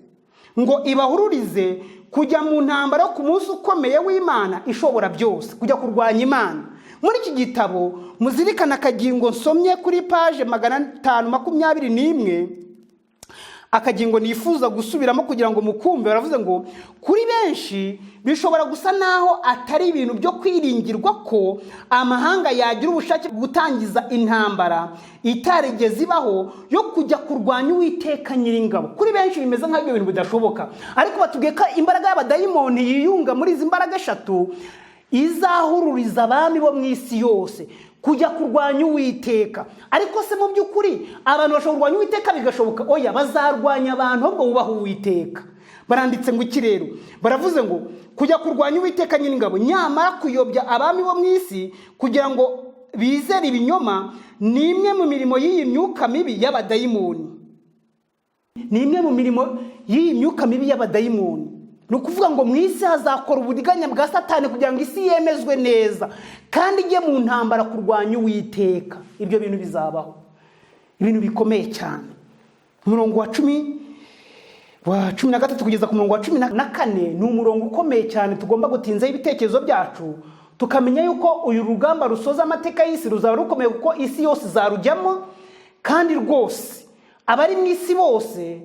ngo ibahururize kujya mu ntambara yo ku munsi ukomeye w'Imana ishobora byose, kujya kurwanya Imana. Muri iki gitabo muzirikana akagingo nsomye kuri page 521, akagingo nifuza gusubiramo kugira ngo mukumve. Baravuze ngo kuri benshi bishobora gusa naho atari ibintu byo kwiringirwa ko amahanga yagira ubushake bwo gutangiza intambara itarigeze ibaho yo kujya kurwanya Uwiteka Nyiringabo. Kuri benshi bimeze nk'ibyo bintu bidashoboka, ariko batubwiye ko imbaraga y'abadayimoni yiyunga muri izi mbaraga eshatu izahururiza abami bo mu isi yose kujya kurwanya Uwiteka. Ariko se mu by'ukuri abantu bashobora kurwanya Uwiteka bigashoboka? Oya, bazarwanya abantu ahubwo bubaha Uwiteka. Baranditse ngo iki rero? Baravuze ngo kujya kurwanya Uwiteka Nyiringabo nyamara kuyobya abami bo mu isi kugira ngo bizere ibinyoma ni imwe mu mirimo y'iyi myuka mibi y'abadayimoni. Ni imwe mu mirimo y'iyi myuka mibi y'abadayimoni. Ni ukuvuga ngo mu isi hazakora uburiganya bwa Satani kugira ngo isi yemezwe neza kandi ijye mu ntambara kurwanya Uwiteka. Ibyo bintu bizabaho, ibintu bikomeye cyane. Umurongo wa 13 kugeza ku murongo wa 14 ni umurongo ukomeye cyane tugomba gutinzaho ibitekerezo byacu, tukamenya yuko uyu rugamba rusoza amateka y'isi ruzaba rukomeye kuko isi yose zarujyamo, kandi rwose abari mu isi bose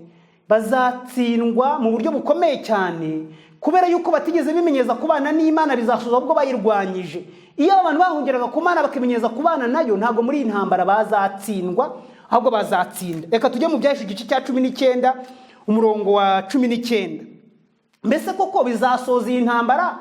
bazatsindwa mu buryo bukomeye cyane kubera yuko batigeze bimenyeza kubana n'Imana, bizasoza ubwo bayirwanyije. Iyo abantu bahungeraga ku Mana bakimenyeza kubana nayo, ntabwo muri iyi ntambara bazatsindwa ahubwo bazatsinda. Reka tujye mu Byahishuwe igice cya 19 umurongo wa 19. Mbese koko bizasoza iyi ntambara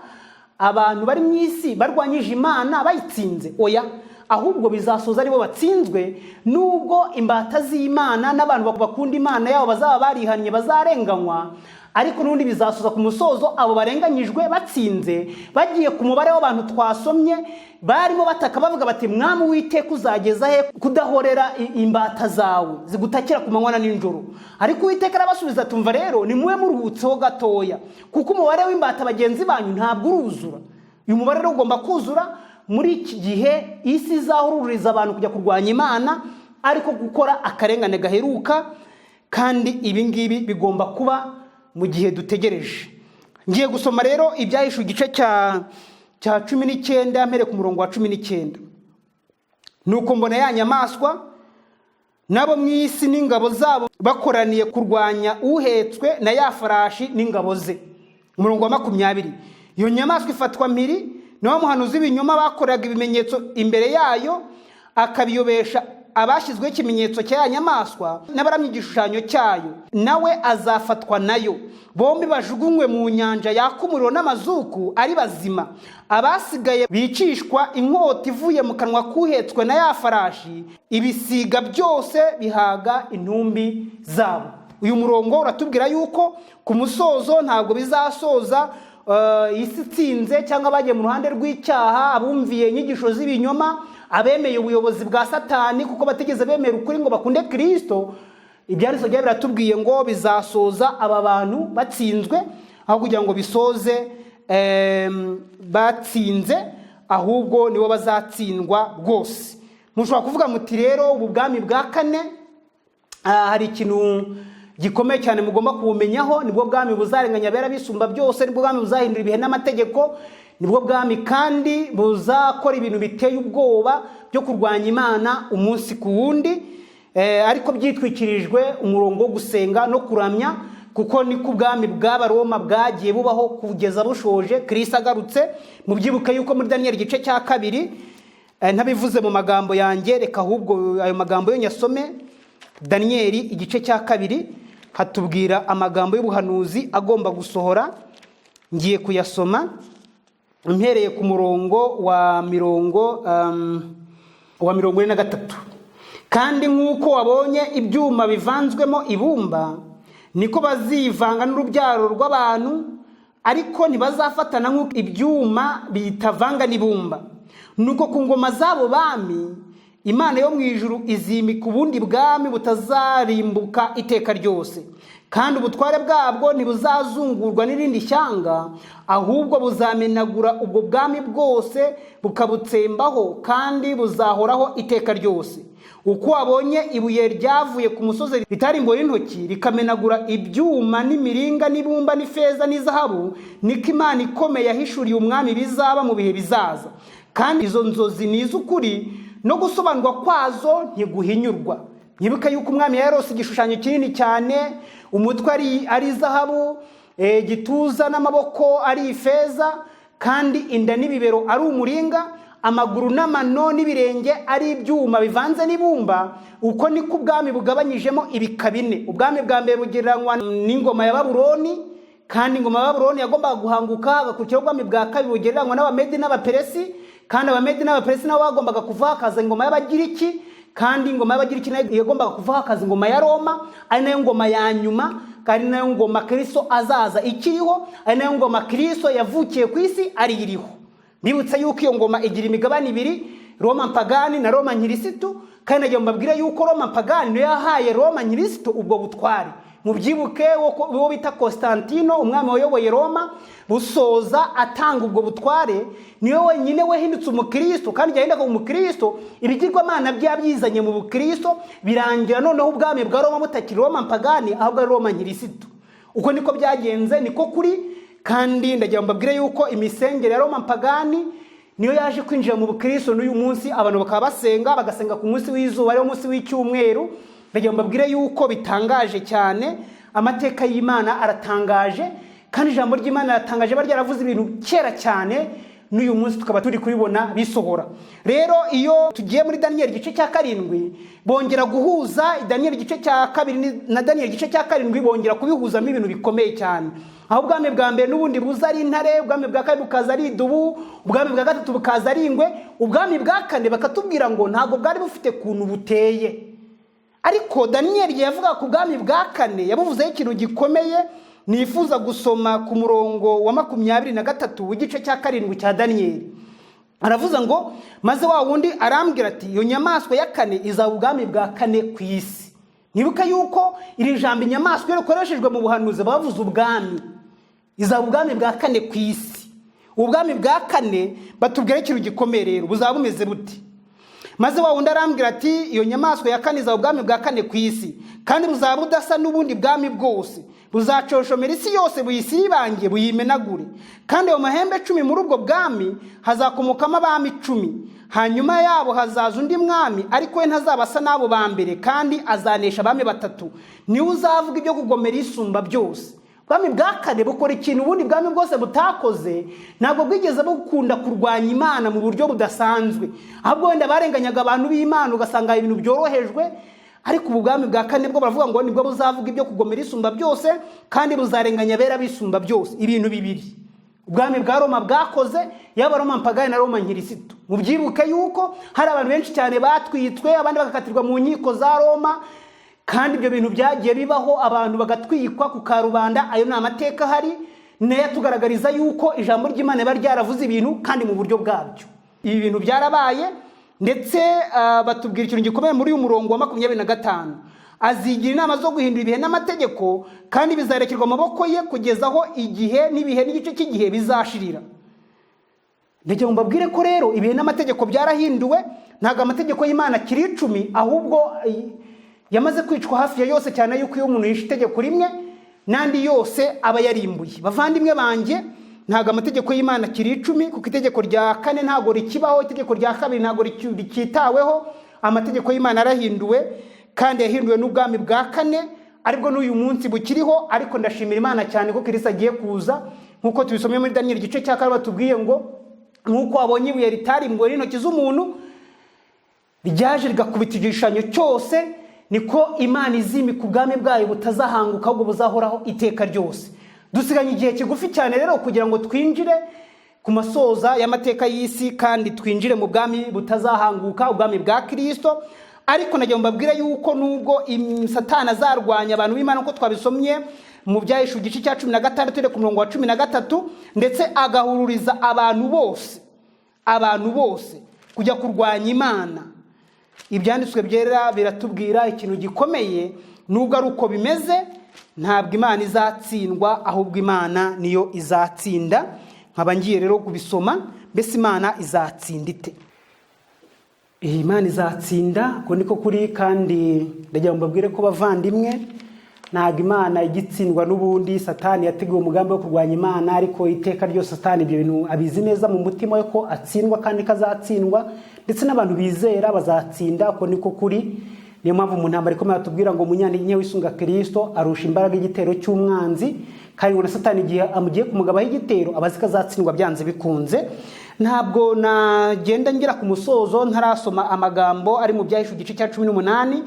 abantu bari mu isi barwanyije Imana bayitsinze? Oya, ahubwo bizasoza aribo batsinzwe, nubwo imbata z'Imana n'abantu bakunda Imana yabo bazaba barihannye bazarenganywa, ariko n'undi bizasoza ku musozo abo barenganyijwe batsinze, bagiye ku mubare w'abantu twasomye barimo bataka bavuga bati Mwami Uwiteka uzageza he kudahorera imbata zawe zigutakira ku manywa na nijoro? Ariko Uwiteka arabasubiza tumva rero nimwe muruhutseho gatoya, kuko umubare w'imbata bagenzi banyu ntabwo uruzura. Uyu mubare rero ugomba kuzura muri iki gihe isi izahururiza abantu kujya kurwanya Imana, ariko gukora akarengane gaheruka, kandi ibi ngibi bigomba kuba mu gihe dutegereje. Ngiye gusoma rero Ibyahishuwe igice cya 19 mpere ku murongo wa 19. Nuko mbona ya nyamaswa nabo mu isi n'ingabo zabo bakoraniye kurwanya uhetswe na ya farashi n'ingabo ze. Umurongo wa 20. Iyo nyamaswa ifatwa mpiri naho muhanuzi w'ibinyoma bakoraga ibimenyetso imbere yayo, akabiyobesha abashyizweho ikimenyetso cya nyamaswa n'abaramya igishushanyo cyayo, nawe azafatwa nayo. Bombi bajugunywe mu nyanja yaka umuriro n'amazuku ari bazima. Abasigaye bicishwa inkota ivuye mu kanwa kuhetswe na ya farashi, ibisiga byose bihaga intumbi zabo. Uyu murongo uratubwira yuko ku musozo ntabwo bizasoza isi itsinze cyangwa bagiye mu ruhande rw'icyaha, abumviye inyigisho z'ibinyoma, abemeye ubuyobozi bwa Satani kuko batigeze bemera ukuri ngo bakunde Kristo. Ibyanditswe bya biratubwiye ngo bizasoza aba bantu batsinzwe, aho kugira ngo bisoze batsinze, ahubwo nibo bazatsindwa rwose. Mushobora kuvuga muti rero ubu bwami bwa kane hari ikintu gikomeye cyane mugomba kubumenyaho. Nibwo bwami buzarenganya abera bisumba byose, nibwo bwami buzahindura ibihe n'amategeko, nibwo bwami kandi buzakora ibintu biteye ubwoba byo kurwanya Imana umunsi ku wundi, ariko byitwikirijwe umurongo wo gusenga no kuramya, kuko niko ubwami bw'Abaroma bwagiye bubaho kugeza bushoje Kristo agarutse. Mubyibuke yuko muri Daniel igice cya 2, ntabivuze mu magambo yanjye, reka ahubwo ayo magambo yo nyasome. Daniel igice cya 2 hatubwira amagambo y'ubuhanuzi agomba gusohora. Ngiye kuyasoma mpereye ku murongo wa 43. Kandi nk'uko wabonye ibyuma bivanzwemo ibumba, niko bazivanga n'urubyaro rw'abantu, ariko ntibazafatana nk'uko ibyuma bitavanga n'ibumba. Nuko ku ngoma zabo bami Imana yo mu ijuru izimika ubundi bwami butazarimbuka iteka ryose, kandi ubutware bwabwo ntibuzazungurwa n'irindi shyanga, ahubwo buzamenagura ubwo bwami bwose bukabutsembaho, kandi buzahoraho iteka ryose. Uko wabonye ibuye ryavuye ku musozi ritarimbuwe n'intoki rikamenagura ibyuma n'imiringa n'ibumba n'ifeza n'izahabu, niko Imana ikomeye yahishuriye umwami bizaba mu bihe bizaza. Kandi izo nzozi ni iz'ukuri, no gusobanurwa kwazo ntiguhinyurwa. nyibuke yuko umwami yarose igishushanyo kinini cyane, umutwe ari zahabu, gituza n'amaboko ari ifeza, kandi inda n'ibibero ari umuringa, amaguru n'amano n'ibirenge ari ibyuma bivanze n'ibumba. Uko niko ubwami bugabanyijemo ibika bine. Ubwami bwa mbere bugereranywa n'ingoma ya Babuloni, kandi ingoma ya Babuloni yagombaga guhanguka, hagakurikiraho ubwami bwa kabiri bugereranywa n'Abamedi n'Abaperesi, kandi Abamedi n'Abaperesi nabo bagombaga kuvaho hakaza ingoma y'Abagiriki, kandi ingoma y'Abagiriki nayo yagombaga kuvaho hakaza ingoma ya Roma, ari nayo ngoma ya nyuma, kandi nayo ngoma Kristo azaza ikiriho, ari nayo ngoma Kristo yavukiye ku isi ari iriho. Mbibutsa yuko iyo ngoma igira imigabane ibiri, Roma mpagani na Roma nkirisitu, kandi nagiye mbabwire yuko Roma mpagani niyo yahaye Roma nkirisitu ubwo butware. Mubyibuke wo bita Constantino, umwami wayoboye Roma, busoza atanga ubwo butware, niyo wenyine wahindutse umukristo, kandi yahindaga umukristo ibigirwamana byabyizanye mu bukristo, birangira noneho ubwami bwa Roma butakiri Roma mpagani ahubwo ari Roma nkirisitu. Uko niko byagenze, niko kuri. Kandi ndagira mbabwire yuko imisengere ya Roma mpagani niyo yaje kwinjira mu bukristo n'uyu munsi abantu bakaba basenga, bagasenga ku munsi w'izuba ari umunsi w'icyumweru. Ndagira mbabwire yuko bitangaje cyane, amateka y'Imana aratangaje, kandi ijambo ry'Imana aratangaje, bari yaravuze ibintu kera cyane, n'uyu munsi tukaba turi kubibona bisohora. Rero iyo tugiye muri Daniel igice cya 7 bongera guhuza Daniel igice cya 2 na Daniel igice cya 7, bongera kubihuzamo ibintu bikomeye cyane. Aho ubwami bwa mbere n'ubundi buza ari intare, ubwami bwa kabiri bukaza ari idubu, ubwami bwa gatatu bukaza ari ingwe, ubwami bwa kane bakatubwira ngo ntago bwari bufite kuntu buteye. Ariko Daniel yavuga ku bwami bwa kane yabuvuzeho ikintu gikomeye. Nifuza gusoma ku murongo wa 23 w'igice cya 7 cya Daniel. Aravuza ngo maze wa wundi arambwira ati iyo nyamaswa ya kane izaba ubwami bwa kane ku isi. Nibuka yuko iri jambo inyamaswa yakoreshejwe mu buhanuzi bavuze ubwami, izaba ubwami bwa kane ku isi. Ubwami bwa kane batubwira ikintu gikomeye rero buzaba bumeze buti. Maze wa wundi arambwira ati iyo nyamaswa ya kane izaba ubwami bwa kane ku isi, kandi buzaba budasa n'ubundi bwami bwose, buzacoshomera isi yose buyisibange buyimenagure, kandi ayo mahembe 10 muri ubwo bwami hazakomokamo abami 10. Hanyuma yabo hazaza undi mwami, ariko we ntazabasa n'abo ba mbere, kandi azanesha abami 3. Niwe uzavuga ibyo kugomera isumba byose. Ubwami bwa kane bukora ikintu ubundi bwami bwose butakoze, ntabwo bwigeze bukunda kurwanya Imana mu buryo budasanzwe, ahubwo wenda barenganyaga abantu b'Imana ugasanga ibintu byorohejwe. Ariko ubwami bwa kane bwo baravuga ngo nibwo buzavuga ibyo kugomera isumba byose, kandi buzarenganya bera bisumba byose. Ibintu bibiri ubwami bwa Roma bwakoze, yaba Roma mpagani na Roma nkirisitu. Mubyibuke yuko hari abantu benshi cyane batwitswe, abandi bagakatirwa mu nkiko za Roma, kandi ibyo bintu byagiye bibaho, abantu bagatwikwa ku karubanda. Ayo ni amateka hari, nayo tugaragariza yuko ijambo ry'Imana bari ryaravuze ibintu kandi mu buryo bwabyo. Ibi bintu byarabaye, ndetse batubwira ikintu gikomeye muri uyu murongo wa 25. Azigira inama zo guhindura ibihe n'amategeko, kandi bizarekerwa amaboko ye kugeza aho igihe n'ibihe n'igice cy'igihe bizashirira. Ndetse mbabwire ko rero ibihe n'amategeko byarahinduwe, ntago amategeko y'Imana kiri 10, ahubwo yamaze kwicwa hafi ya yose, cyane yuko iyo umuntu yishe itegeko rimwe nandi yose aba yarimbuye. Bavandimwe banjye, ntago amategeko y'Imana kiri 10, kuko itegeko rya 4 ntago rikibaho, itegeko rya 2 ntago rikitaweho. Amategeko y'Imana arahinduwe, kandi yahinduwe n'ubwami bwa 4, aribwo n'uyu munsi bukiriho. Ariko ndashimira Imana cyane ko Kristo agiye kuza, nkuko tubisomye muri Daniel igice cya 2 batubwiye ngo nkuko abonye ibuye ritarimbwe n'intoki z'umuntu ryaje rigakubita igishushanyo cyose, niko Imana izimika ubwami bwayo butazahanguka, ahubwo buzahoraho iteka ryose. Dusiganye igihe kigufi cyane rero kugira ngo twinjire ku masoza y'amateka y'isi, kandi twinjire mu bwami butazahanguka, ubwami bwa Kristo. Ariko nagiye mbabwira yuko nubwo Satani azarwanya abantu b'Imana, uko twabisomye mu Byahishuwe igice cya 16 ku murongo wa 13, ndetse agahururiza abantu bose kujya kurwanya Imana. Ibyanditswe byera biratubwira ikintu gikomeye, nubwo ari uko bimeze, ntabwo Imana izatsindwa, ahubwo Imana niyo izatsinda. Nkaba ngiye rero kubisoma, mbese Imana izatsinda ite? Imana izatsinda, ko niko kuri. Kandi ndagira ngo mbabwire ko bavandimwe, ntabwo Imana igitsindwa n'ubundi. Satani yateguye umugambi wo kurwanya Imana, ariko iteka ryose Satani ibyo bintu abizi neza mu mutima we ko atsindwa kandi kazatsindwa, ndetse n'abantu bizera bazatsinda. Ko niko kuri. niyo mpamvu mu ntambara ikomeye batubwira ngo umunyantege wisunga Kristo arusha imbaraga igitero cy'umwanzi, kandi ngo na Satani igihe amugiye kumugabaho igitero abazi ko azatsindwa byanze bikunze. Ntabwo nagenda ngira ku musozo ntarasoma amagambo ari mu Byahishuwe igice cya 18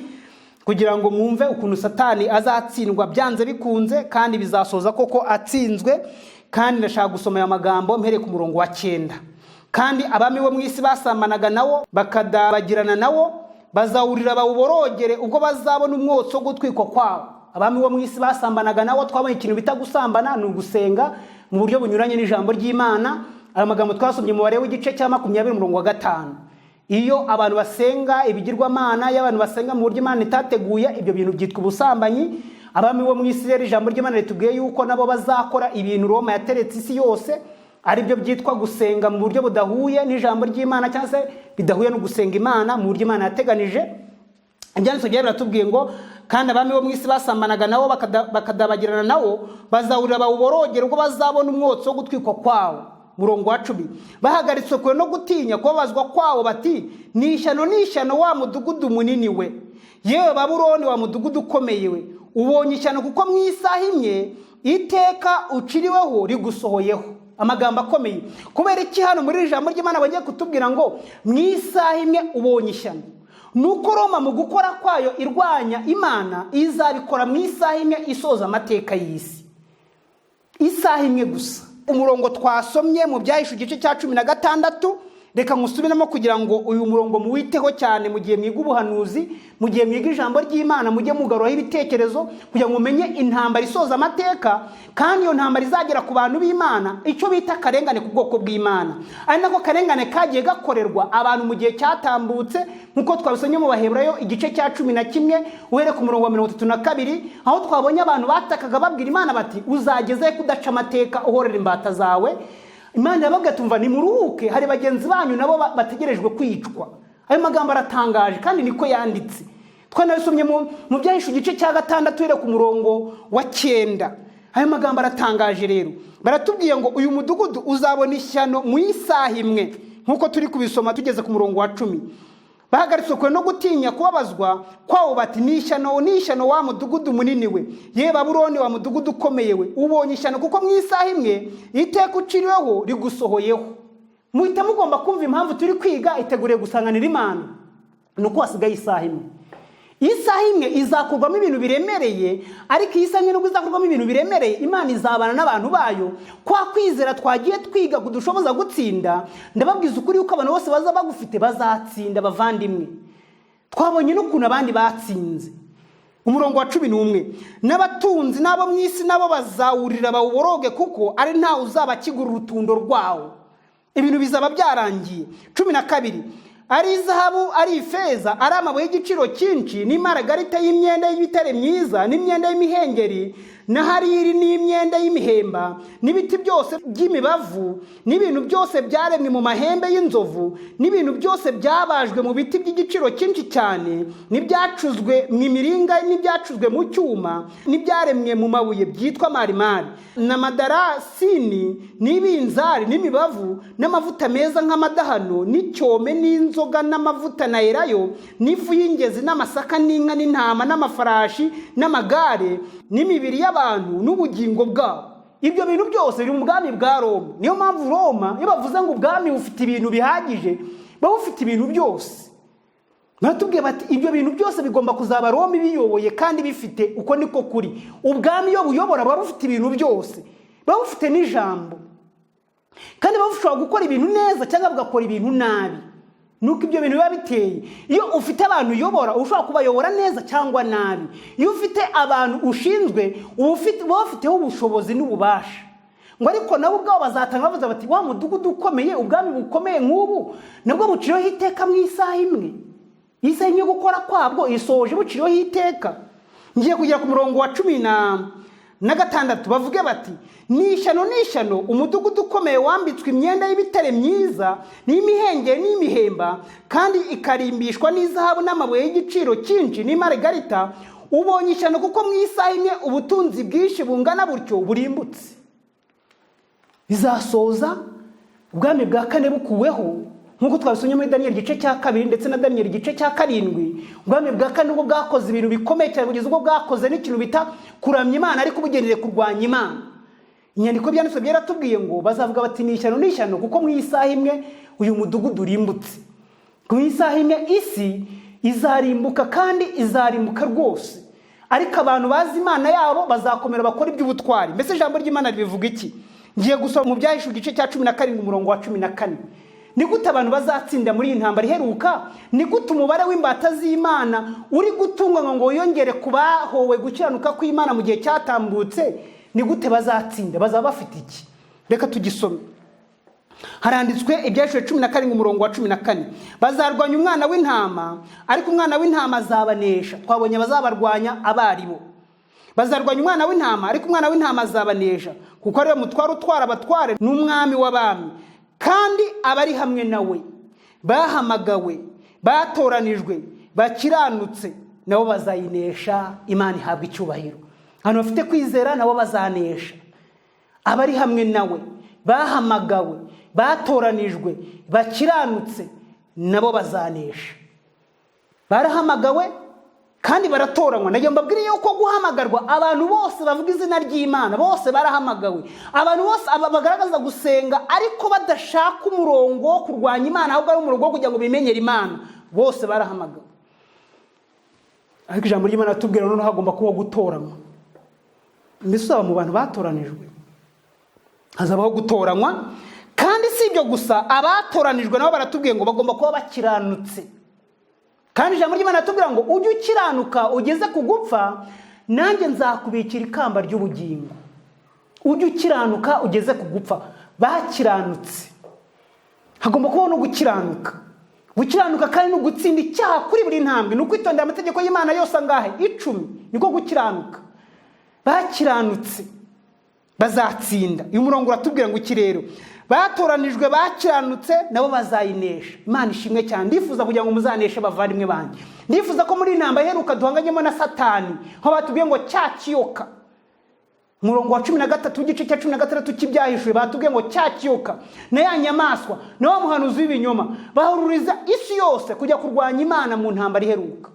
kugira ngo mwumve ukuntu Satani azatsindwa byanze bikunze kandi bizasoza koko atsinzwe. Kandi ndashaka gusoma aya magambo mpereye ku murongo wa 9. Kandi abami bo mu isi basambanaga nawo bakadabagirana nawo bazawurira bawuborogere ubwo bazabona umwotsi wo gutwikwa kwawo. Abami bo mu isi basambanaga nawo, twabonye ikintu bita gusambana ni ugusenga mu buryo bunyuranye n'ijambo ry'Imana. Aya magambo twasomye mu bare w'igice cya 20 umurongo wa 5. Iyo abantu basenga ibigirwamana, iyo abantu basenga mu buryo Imana itateguye, ibyo bintu byitwa ubusambanyi. Abami bo mu isi rero ijambo ry'Imana ritubwiye yuko nabo bazakora ibintu Roma yateretse isi yose, ari byo byitwa gusenga mu buryo budahuye n'ijambo ry'Imana, cyangwa se bidahuye no gusenga Imana mu buryo Imana yateganije. Ibyanditswe byera biratubwiye ngo kandi abami bo mu isi basambanaga nawo bakadabagirana nawo bazawurira bawuborogera ubwo bazabona umwotsi wo gutwikwa kwawo. Murongo wa 10. Bahagaritswe kure no gutinya kubabazwa kwawo bati ni ishyano wa mudugudu munini we, yewe Babuloni wa mudugudu ukomeye we, ubonye ishyano kuko mu isaha imwe iteka uciriweho rigusohoyeho. Amagambo akomeye. Kubera iki hano muri ijambo ry'Imana bagiye kutubwira ngo mu isaha imwe ubonye ishyano? Nuko Roma mu gukora kwayo irwanya Imana izabikora mu isaha imwe isoza amateka y'isi. Isaha imwe gusa. Umurongo twasomye mu Byahishuwe igice cya 16, reka musubiramo kugira ngo uyu murongo muwiteho cyane mu gihe mwiga ubuhanuzi, mu gihe mwiga ijambo ry'Imana, mujye mugaroraho ibitekerezo kugira ngo umenye intambara isoza amateka, kandi iyo ntambara izagera ku bantu b'Imana, icyo bita karengane ku bwoko bw'Imana. Ari nako karengane kagiye gakorerwa abantu mu gihe cyatambutse, nkuko twabisomye mu Baheburayo igice cya 11 uhere ku murongo wa 32, aho twabonye abantu batakaga babwira Imana bati uzageze kudaca amateka uhorera imbata zawe. Imana yababwiye tumva nimuruhuke, hari bagenzi banyu nabo bategerejwe kwicwa. Ayo magambo aratangaje kandi niko yanditse. Twanabisomye mu Byahishuwe igice cya 6 uhere ku murongo wa 9. Ayo magambo aratangaje rero. Baratubwiye ngo uyu mudugudu uzabona ishyano mu isaha imwe, nkuko turi kubisoma tugeze ku murongo wa 10. Bahagaritswe kure no gutinya kubabazwa kwawo bati ni ishyano wa mudugudu munini we, yewe Babuloni wa mudugudu ukomeye we, ubonye ishyano kuko mu isaha imwe iteka uciriweho rigusohoyeho. Muhita mugomba kumva impamvu turi kwiga iteguriye gusanganira Imana. Nuko hasigaye isaha imwe. Isaha imwe izakorwamo ibintu biremereye, ariko isaha imwe nubwo izakorwamo ibintu biremereye, Imana izabana n'abantu bayo. Kwa kwizera twagiye twiga kudushoboza gutsinda, ndababwiza ukuri yuko abantu bose baza bagufite bazatsinda bavandimwe. Twabonye n'ukuntu abandi batsinze. Umurongo wa 11. N'abatunzi nabo mu isi nabo bazawurira bawuboroge kuko ari nta uzaba kigura urutundo rwawo. Ibintu bizaba byarangiye. 12. Ari izahabu, ari ifeza, ari amabuye y'igiciro cyinshi, n'imaragarita y'imyenda y'ibitare myiza, n'imyenda y'imihengeri, na hariri n'imyenda y'imihemba, n'ibiti byose by'imibavu, n'ibintu byose byaremwe mu mahembe y'inzovu, n'ibintu byose byabajwe mu biti by'igiciro cyinshi cyane, n'ibyacuzwe mu imiringa, n'ibyacuzwe mu cyuma, n'ibyaremwe mu mabuye byitwa marimari, n'amadarasini, n'ibinzari, n'imibavu, n'amavuta meza nk'amadahano, n'icyome, n'inzoga, n'amavuta na elayo, n'ifu y'ingezi, n'amasaka, n'inka, n'intama, n'amafarashi, n'amagare, n'imibiri y'abantu, n'ubugingo bwabo. Ibyo bintu byose biri mu bwami bwa Roma. Niyo mpamvu Roma iyo bavuze ngo ubwami bufite ibintu bihagije, bufite ibintu byose. Baratubwiye bati ibyo bintu byose bigomba kuzaba Roma ibiyoboye kandi bifite uko niko kuri. Ubwami iyo buyobora bufite ibintu byose, bufite n'ijambo, kandi bushobora gukora ibintu neza cyangwa bugakora ibintu nabi. Nuko ibyo bintu biba biteye. Iyo ufite abantu uyobora, ushobora kubayobora neza cyangwa nabi. Iyo ufite abantu ushinzwe, bafiteho ubushobozi n'ububasha. Ngo ariko nabo ubwabo bazatanga bavuze bati wa mudugudu ukomeye, ubwami bukomeye nk'ubu nabwo buciriweho iteka mu isaha imwe. Isaha imwe gukora kwabwo isoje buciriweho iteka. Ngiye kugera ku murongo wa 16 bavuge bati nishyano umudugudu ukomeye wambitswe imyenda y'ibitare myiza n'imihenge n'imihemba, kandi ikarimbishwa n'izahabu n'amabuye y'igiciro cyinshi n'imaragarita, ubonye ishyano kuko mu isaha imwe ubutunzi bwinshi bungana butyo burimbutse. Bizasoza ubwami bwa 4 bukuweho, nk'uko twabisomye muri Daniyeli igice cya 2 ndetse na Daniyeli igice cya 7. Ubwami bwa kane ubwo bwakoze ibintu bikomeye cyane kugeza ubwo bwakoze n'ikintu bita kuramya Imana ariko bugendeye kurwanya Imana. Inyandiko byanditswe byaratubwiye ngo bazavuga bati ni ishyano kuko mu isaha imwe uyu mudugudu urimbutse. Mu isaha imwe isi izarimbuka kandi izarimbuka rwose. Ariko abantu bazi Imana yabo bazakomera bakora iby'ubutwari. Mbese ijambo ry'Imana ribivuga iki? Ngiye gusoma mu Byahishuwe igice cya 17 umurongo wa 14. Ni gute abantu bazatsinda muri iyi ntambara iheruka? Ni gute umubare w'imbata z'Imana uri gutungwa ngo yongere kubahowe gukiranuka kw'Imana mu gihe cyatambutse? Ni gute bazatsinda? Bazaba bafite iki? Reka tugisome. Haranditswe Ibyahishuwe 17 umurongo wa 14. Bazarwanya umwana w'intama, ariko umwana w'intama azabanesha. Twabonye bazabarwanya abaribo. Bazarwanya umwana w'intama, ariko umwana w'intama azabanesha, kuko ari we mutwaro utwara abatware n'umwami w'abami. Kandi abari hamwe nawe bahamagawe, batoranijwe, bakiranutse, nabo bazayinesha. Imana ihabwa icyubahiro. Abantu bafite kwizera nabo bazanesha. Abari hamwe nawe bahamagawe, batoranijwe, bakiranutse, nabo bazanesha. Barahamagawe kandi baratoranywa. Nagiye mbabwire yuko guhamagarwa abantu bose bavuga izina ry'Imana bose barahamagawe. Abantu bose bagaragaza gusenga ariko badashaka umurongo wo kurwanya Imana, ahubwo ari umurongo wo kugira ngo bimenyere Imana, bose barahamagawe. Ariko ijambo ry'Imana ratubwira noneho hagomba kuba gutoranywa. Mbese mu bantu batoranijwe hazabaho gutoranywa. Kandi si ibyo gusa, abatoranijwe nabo baratubwiye ngo bagomba kuba bakiranutse. Kandi ijambo ry'Imana ratubwira ngo ujye ukiranuka ugeze ku gupfa, nanjye nzakubikira ikamba ry'ubugingo. Ujye ukiranuka ugeze ku gupfa. Bakiranutse. Hagomba kuba no gukiranuka. Gukiranuka kandi no gutsinda icyaha kuri buri ntambwe. Ni ukwitondera amategeko y'Imana yose angahe 10. Niko gukiranuka. Bakiranutse bazatsinda. Uyu murongo uratubwira ngo iki rero? Batoranijwe bakiranutse nabo bazayinesha. Imana ishimwe cyane. Ndifuza kugira ngo muzaneshe bavandimwe banjye. Ndifuza ko muri intambara iheruka duhanganyemo na Satani, aho batubwiye ngo cya kiyoka. Murongo wa 13 w'igice cya 16 cy'Ibyahishuwe batubwiye ngo cya kiyoka na ya nyamaswa na wa muhanuzi w'ibinyoma bahururiza isi yose kujya kurwanya Imana mu ntambara iheruka.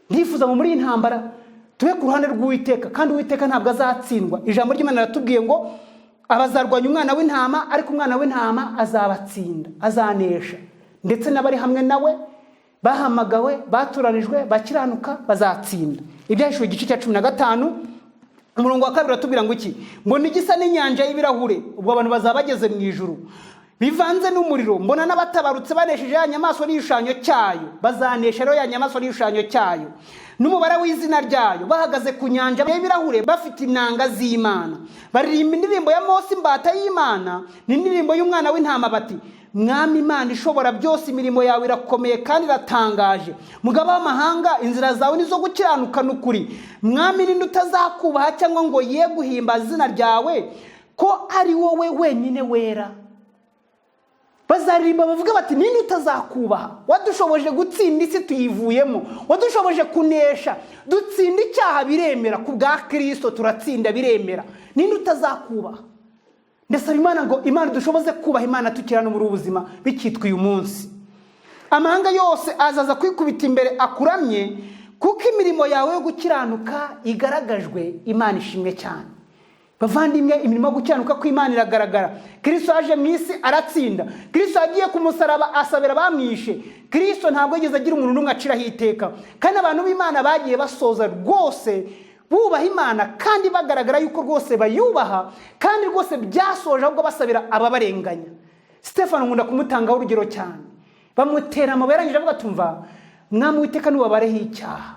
Ndifuza mu muri intambara tube ku ruhande rw'Uwiteka, kandi Uwiteka ntabwo azatsindwa. Ijambo ry'Imana ratubwiye ngo abazarwanya umwana w'intama, ariko umwana w'intama azabatsinda, azanesha. Ndetse n'abari hamwe nawe bahamagawe, batoranijwe, bakiranuka, bazatsinda. Ibyahishuwe igice cya 15 umurongo wa 2 ratubwira ngo iki? Ngo nigisa n'inyanja y'ibirahure, ubwo abantu bazaba bageze mu ijuru, bivanze n'umuriro. Mbona n'abatabarutse banesheje ya nyamaswa n'igishushanyo cyayo. Bazanesha rero ya nyamaswa n'igishushanyo cyayo n'umubare w'izina ryayo, bahagaze ku nyanja y'ibirahure bafite inanga z'Imana. Baririmba indirimbo ya Mose imbata y'Imana n'indirimbo y'umwana w'intama bati: Mwami Imana ishobora byose, imirimo yawe irakomeye kandi iratangaje. Mugaba w'amahanga, inzira zawe nizo gukiranuka n'ukuri. Mwami, ninde utazakubaha cyangwa ngo ye guhimbaza izina ryawe, ko ari wowe wenyine wera? Bazaririmba bavuga bati: ninde utazakubaha? Wadushoboje gutsinda isi tuyivuyemo, wadushoboje kunesha, dutsinda icyaha biremera, ku bwa Kristo turatsinda biremera. Ninde utazakubaha? Ndasaba Imana ngo Imana dushoboze kubaha Imana tukirana muri ubuzima bikitwa uyu munsi. Amahanga yose azaza kwikubita imbere akuramye, kuko imirimo yawe yo gukiranuka igaragajwe. Imana ishimwe cyane. Bavandimwe, imirimo yo gukiranuka kw'Imana iragaragara. Kristo yaje mu isi aratsinda. Kristo yagiye ku musaraba asabira abamwishe. Kristo ntabwo yigeze agira umuntu n'umwe aciraho iteka. Kandi abantu b'Imana bagiye basoza rwose bubaha Imana, kandi bagaragara yuko rwose bayubaha, kandi rwose byasoje ahubwo basabira ababarenganya. Stefano nkunda kumutangaho urugero cyane. Bamutera amabuye arangije avuga tumva, Mwami Uwiteka nubabareho icyaha.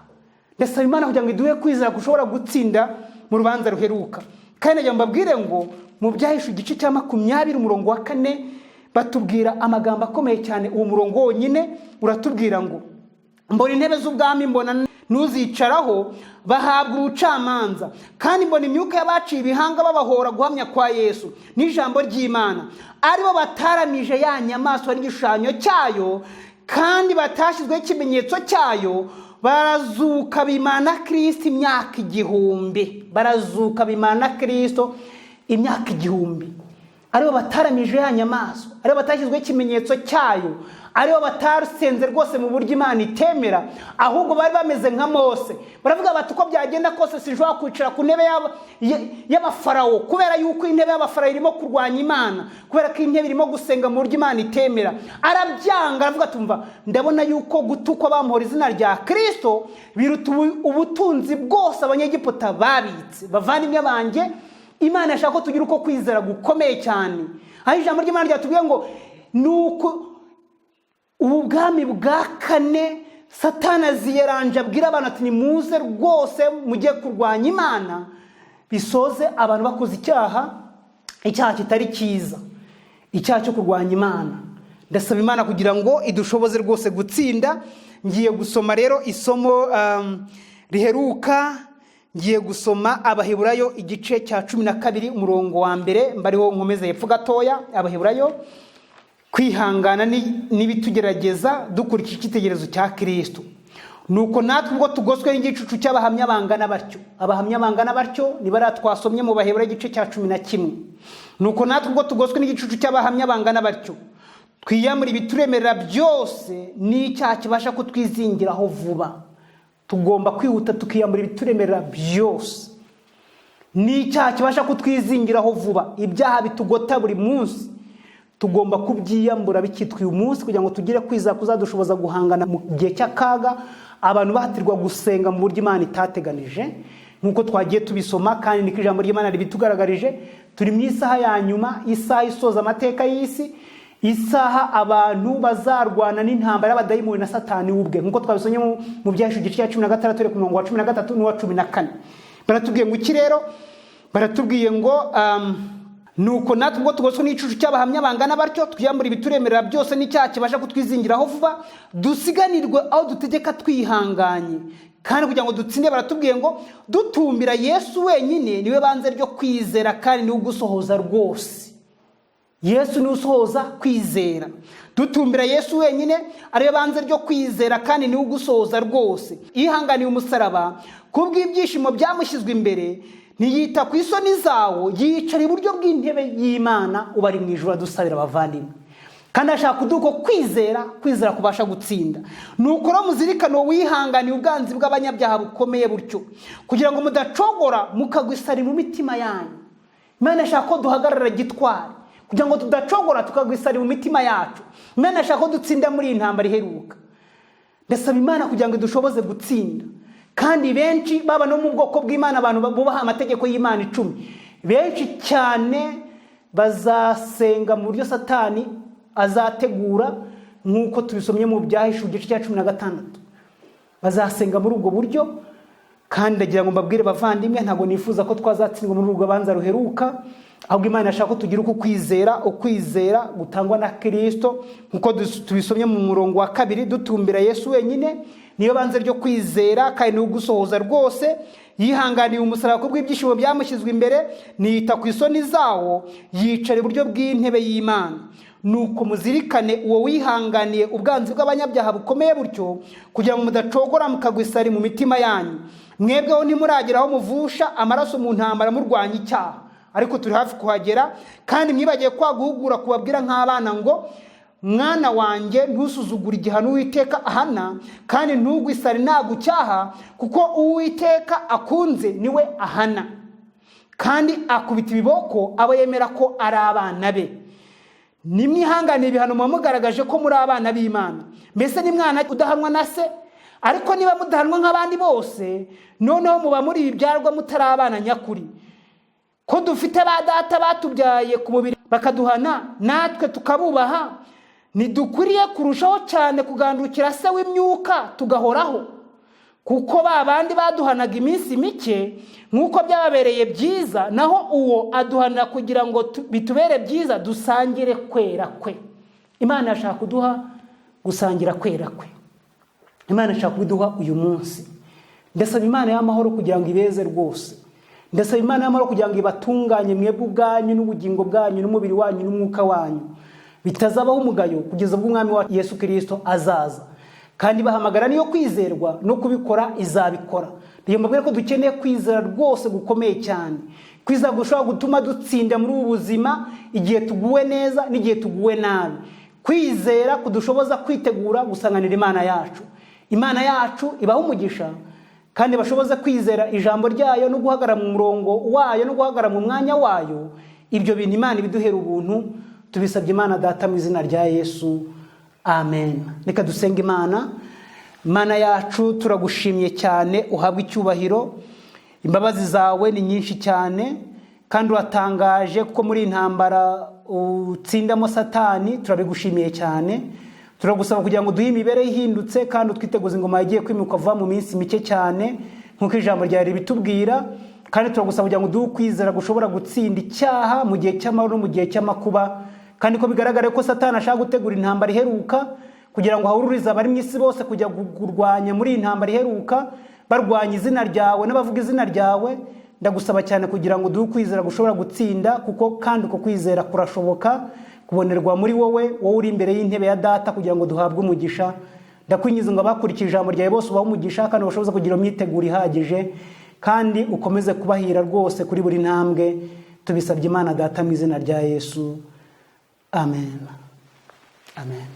Ndasaba Imana kugira ngo iduhe kwizera gushobora gutsinda mu rubanza ruheruka. Kandi nagira mbabwire ngo mu Byahishuwe igice cya 20 umurongo wa 4 batubwira amagambo akomeye cyane. Uwo murongo wonyine uratubwira ngo mbona intebe z'ubwami, mbona n'uzicaraho, bahabwa ubucamanza, kandi mbona imyuka y'abaciye ibihanga babahora guhamya kwa Yesu n'ijambo ry'Imana, aribo bataramije ya nyamaswa n'igishushanyo cyayo, kandi batashyizweho ikimenyetso cyayo. Barazuka bimana Kristo imyaka 1000. Barazuka bimana Kristo imyaka 1000. aribo bataramije ya nyamaswa, aribo batashyizweho ikimenyetso cyayo, aribo batarusenze rwose mu buryo Imana itemera, ahubwo bari bameze nka Mose. Baravuga bati uko byagenda kose sinshobora kwicara ku ntebe y'abafarawo, kubera yuko intebe y'abafarawo irimo kurwanya Imana, kubera ko intebe irimo gusenga mu buryo Imana itemera. Arabyanga, aravuga tumva ndabona yuko gutukwa bamuhora izina rya Kristo biruta ubutunzi bwose abanyegiputa babitse. Bavandimwe banjye, Imana yashaka ko tugira uko kwizera gukomeye cyane. Aho ijambo ry'Imana ryatubwiye ngo nuko ubu bwami bwa kane Satani aziyeranje abwira abantu ati nimuze rwose mujye kurwanya Imana, bisoze abantu bakoze icyaha kitari cyiza, icyaha cyo kurwanya Imana. Ndasaba Imana kugira ngo idushoboze rwose gutsinda. Ngiye gusoma rero isomo riheruka, ngiye gusoma Abaheburayo igice cya 12 umurongo wa mbere, mbariho nkomeze hepfo gatoya. Abaheburayo, kwihangana n'ibitugerageza dukurikije icyitegererezo cya Kristo. Nuko natwe ubwo tugoswe n'igicucu cy'abahamya bangana batyo. Abahamya bangana batyo ni bara twasomye mu Baheburayo igice cya 11. Nuko natwe ubwo tugoswe n'igicucu cy'abahamya bangana batyo, twiyamura ibituremerera byose n'icyaha kibasha kutwizingiraho vuba. Tugomba kwihuta tukiyamura ibituremerera byose n'icyaha kibasha kutwizingiraho vuba. Ibyaha bitugota buri munsi tugomba kubyiyambura bikitwa uyu munsi, kugira ngo tugire kwizera kuzadushoboza guhangana mu gihe cy'akaga abantu bahatirwa gusenga mu buryo Imana itateganije, nk'uko twagiye tubisoma. Kandi niko ijambo ry'Imana ribitugaragarije. Turi mu isaha ya nyuma, isaha isoza amateka y'isi, isaha abantu bazarwana n'intambara y'abadayimoni na Satani ubwe, nk'uko twabisomye mu Byahishuwe igice cya 16 ku murongo wa 13 n'uwa 14. Baratubwiye ngo iki rero? Baratubwiye ngo nuko natwe ubwo tugoswe n'igicucu cy'abahamya bangana batyo, twiyambura ibituremerera byose n'icyaha kibasha kutwizingiraho vuba, dusiganirwe aho dutegeka twihanganye. Kandi kugira ngo dutsinde, baratubwiye ngo dutumbira Yesu wenyine niwe banze ryo kwizera, kandi niwe ugusohoza rwose. Yesu niwe usohoza kwizera. Dutumbira Yesu wenyine ariwe banze ryo kwizera, kandi niwe ugusohoza rwose. Yihanganiye umusaraba kubw'ibyishimo byamushyizwe imbere, ntiyita ku isoni zawo, yicara iburyo bw'intebe y'Imana ubari mu ijuru adusabira. Abavandimwe, kandi ashaka kuduko kwizera kubasha gutsinda. Nuko rero muzirikane wihanganiye ubwanzi bw'abanyabyaha bukomeye butyo, kugira ngo mudacogora mukagwisari mu mitima yanyu. Imana ashaka ko duhagarara gitwari, kugira ngo tudacogora tukagwisari mu mitima yacu. Imana ashaka ko dutsinda muri iyi ntambara iheruka. Ndasaba Imana kugira ngo dushoboze gutsinda. Kandi benshi baba no mu bwoko bw'Imana, abantu bubaha amategeko y'Imana 10, benshi cyane bazasenga mu buryo Satani azategura, nk'uko tubisomye mu Byahishuwe igice cya 16. Bazasenga muri ubwo buryo. Kandi ndagira ngo mbabwire bavandimwe, ntago nifuza ko twazatsindwa muri urwo banza ruheruka, ahubwo Imana ashaka ko tugira ukwizera gutangwa na Kristo, nk'uko tubisomye mu murongo wa 2. Dutumbira Yesu wenyine niyo banze ryo kwizera, kandi niwe ugusohoza rwose. Yihanganiye umusaraba kubw'ibyishimo byamushyizwe imbere, niyita ku isoni zawo, yicara iburyo bw'intebe y'Imana. Nuko muzirikane uwo wihanganiye ubwanzi bw'abanyabyaha bukomeye butyo, kugira ngo mudacogora mukagwisari mu mitima yanyu. Mwebweho ntimurageraho muvusha amaraso mu ntambara murwanya icyaha, ariko turi hafi kuhagera. Kandi mwibagiye kwa guhugura kubabwira nk'abana ngo, mwana wanjye ntusuzugure igihano Uwiteka ahana, kandi ntugwisare nagucyaha, kuko Uwiteka akunze niwe ahana, kandi akubita ibiboko abo yemera ko ari abana be. Nimwihanganiye ibihano mugaragaje ko muri abana b'Imana. Mbese ni mwana udahanwa na se? Ariko niba mudahanwa nk'abandi bose, noneho muba muri ibyarwa mutari abana nyakuri. Ko dufite ba data batubyaye ku mubiri bakaduhana, natwe tukabubaha, ntidukwiriye kurushaho cyane kugandukira se w'imyuka tugahoraho. Kuko ba bandi baduhanaga iminsi mike nk'uko byababereye byiza, naho uwo aduhana kugira ngo bitubere byiza dusangire kwera kwe. Imana yashaka kuduha gusangira kwera kwe. Imana yashaka kuduha uyu munsi. Ndasaba Imana y'amahoro kugira ngo ibeze rwose. Ndasaba Imana y'amahoro kugira ngo ibatunganye mwebwe ubwanyu n'ubugingo bwanyu n'umubiri wanyu n'umwuka wanyu, bitazabaho umugayo kugeza ubwo Umwami wa Yesu Kristo azaza. Kandi bahamagara niyo kwizerwa no kubikora izabikora. Niyo mbabwira ko dukeneye kwizera rwose gukomeye cyane. kwizera gushobora gutuma dutsinda muri ubu buzima igihe tuguwe neza n'igihe tuguwe nabi. Kwizera kudushoboza kwitegura gusanganira Imana yacu. Imana yacu ibaho umugisha kandi bashoboza kwizera ijambo ryayo no guhagara mu murongo wayo no guhagara mu mwanya wayo. Ibyo bintu Imana ibiduhera ubuntu, tubisabye Imana Data mu izina rya Yesu, amen. Reka dusenga Imana. Mana yacu turagushimye cyane, uhabwe icyubahiro. Imbabazi zawe ni nyinshi cyane kandi uratangaje kuko muri intambara utsindamo Satani. Turabigushimiye cyane. Turagusaba kugira ngo duhe imibereho ihindutse kandi twiteguze ingoma yagiye kwimuka vuba mu minsi mike cyane nkuko ijambo rya ribitubwira. Kandi turagusaba kugira ngo duhe kwizera gushobora gutsinda icyaha mu gihe cy'amahoro no mu gihe cy'amakuba, kandi ko bigaragara ko Satani ashaka gutegura intambara iheruka kugira ngo hahururize abari mu isi bose kujya kurwanya muri intambara iheruka, barwanya izina ryawe n'abavuga izina ryawe. Ndagusaba cyane kugira ngo duhe kwizera gushobora gutsinda, kuko kandi uko kwizera kurashoboka kubonerwa muri wowe uri imbere y'intebe ya Data, kugira ngo duhabwe umugisha. Ndakwingiza ngo abakurikije ijambo ryawe bose ubahe umugisha kandi bashoboza kugira imyiteguro ihagije, kandi ukomeze kubahira rwose kuri buri ntambwe. Tubisabye Imana Data mu izina rya Yesu, amen. Amen.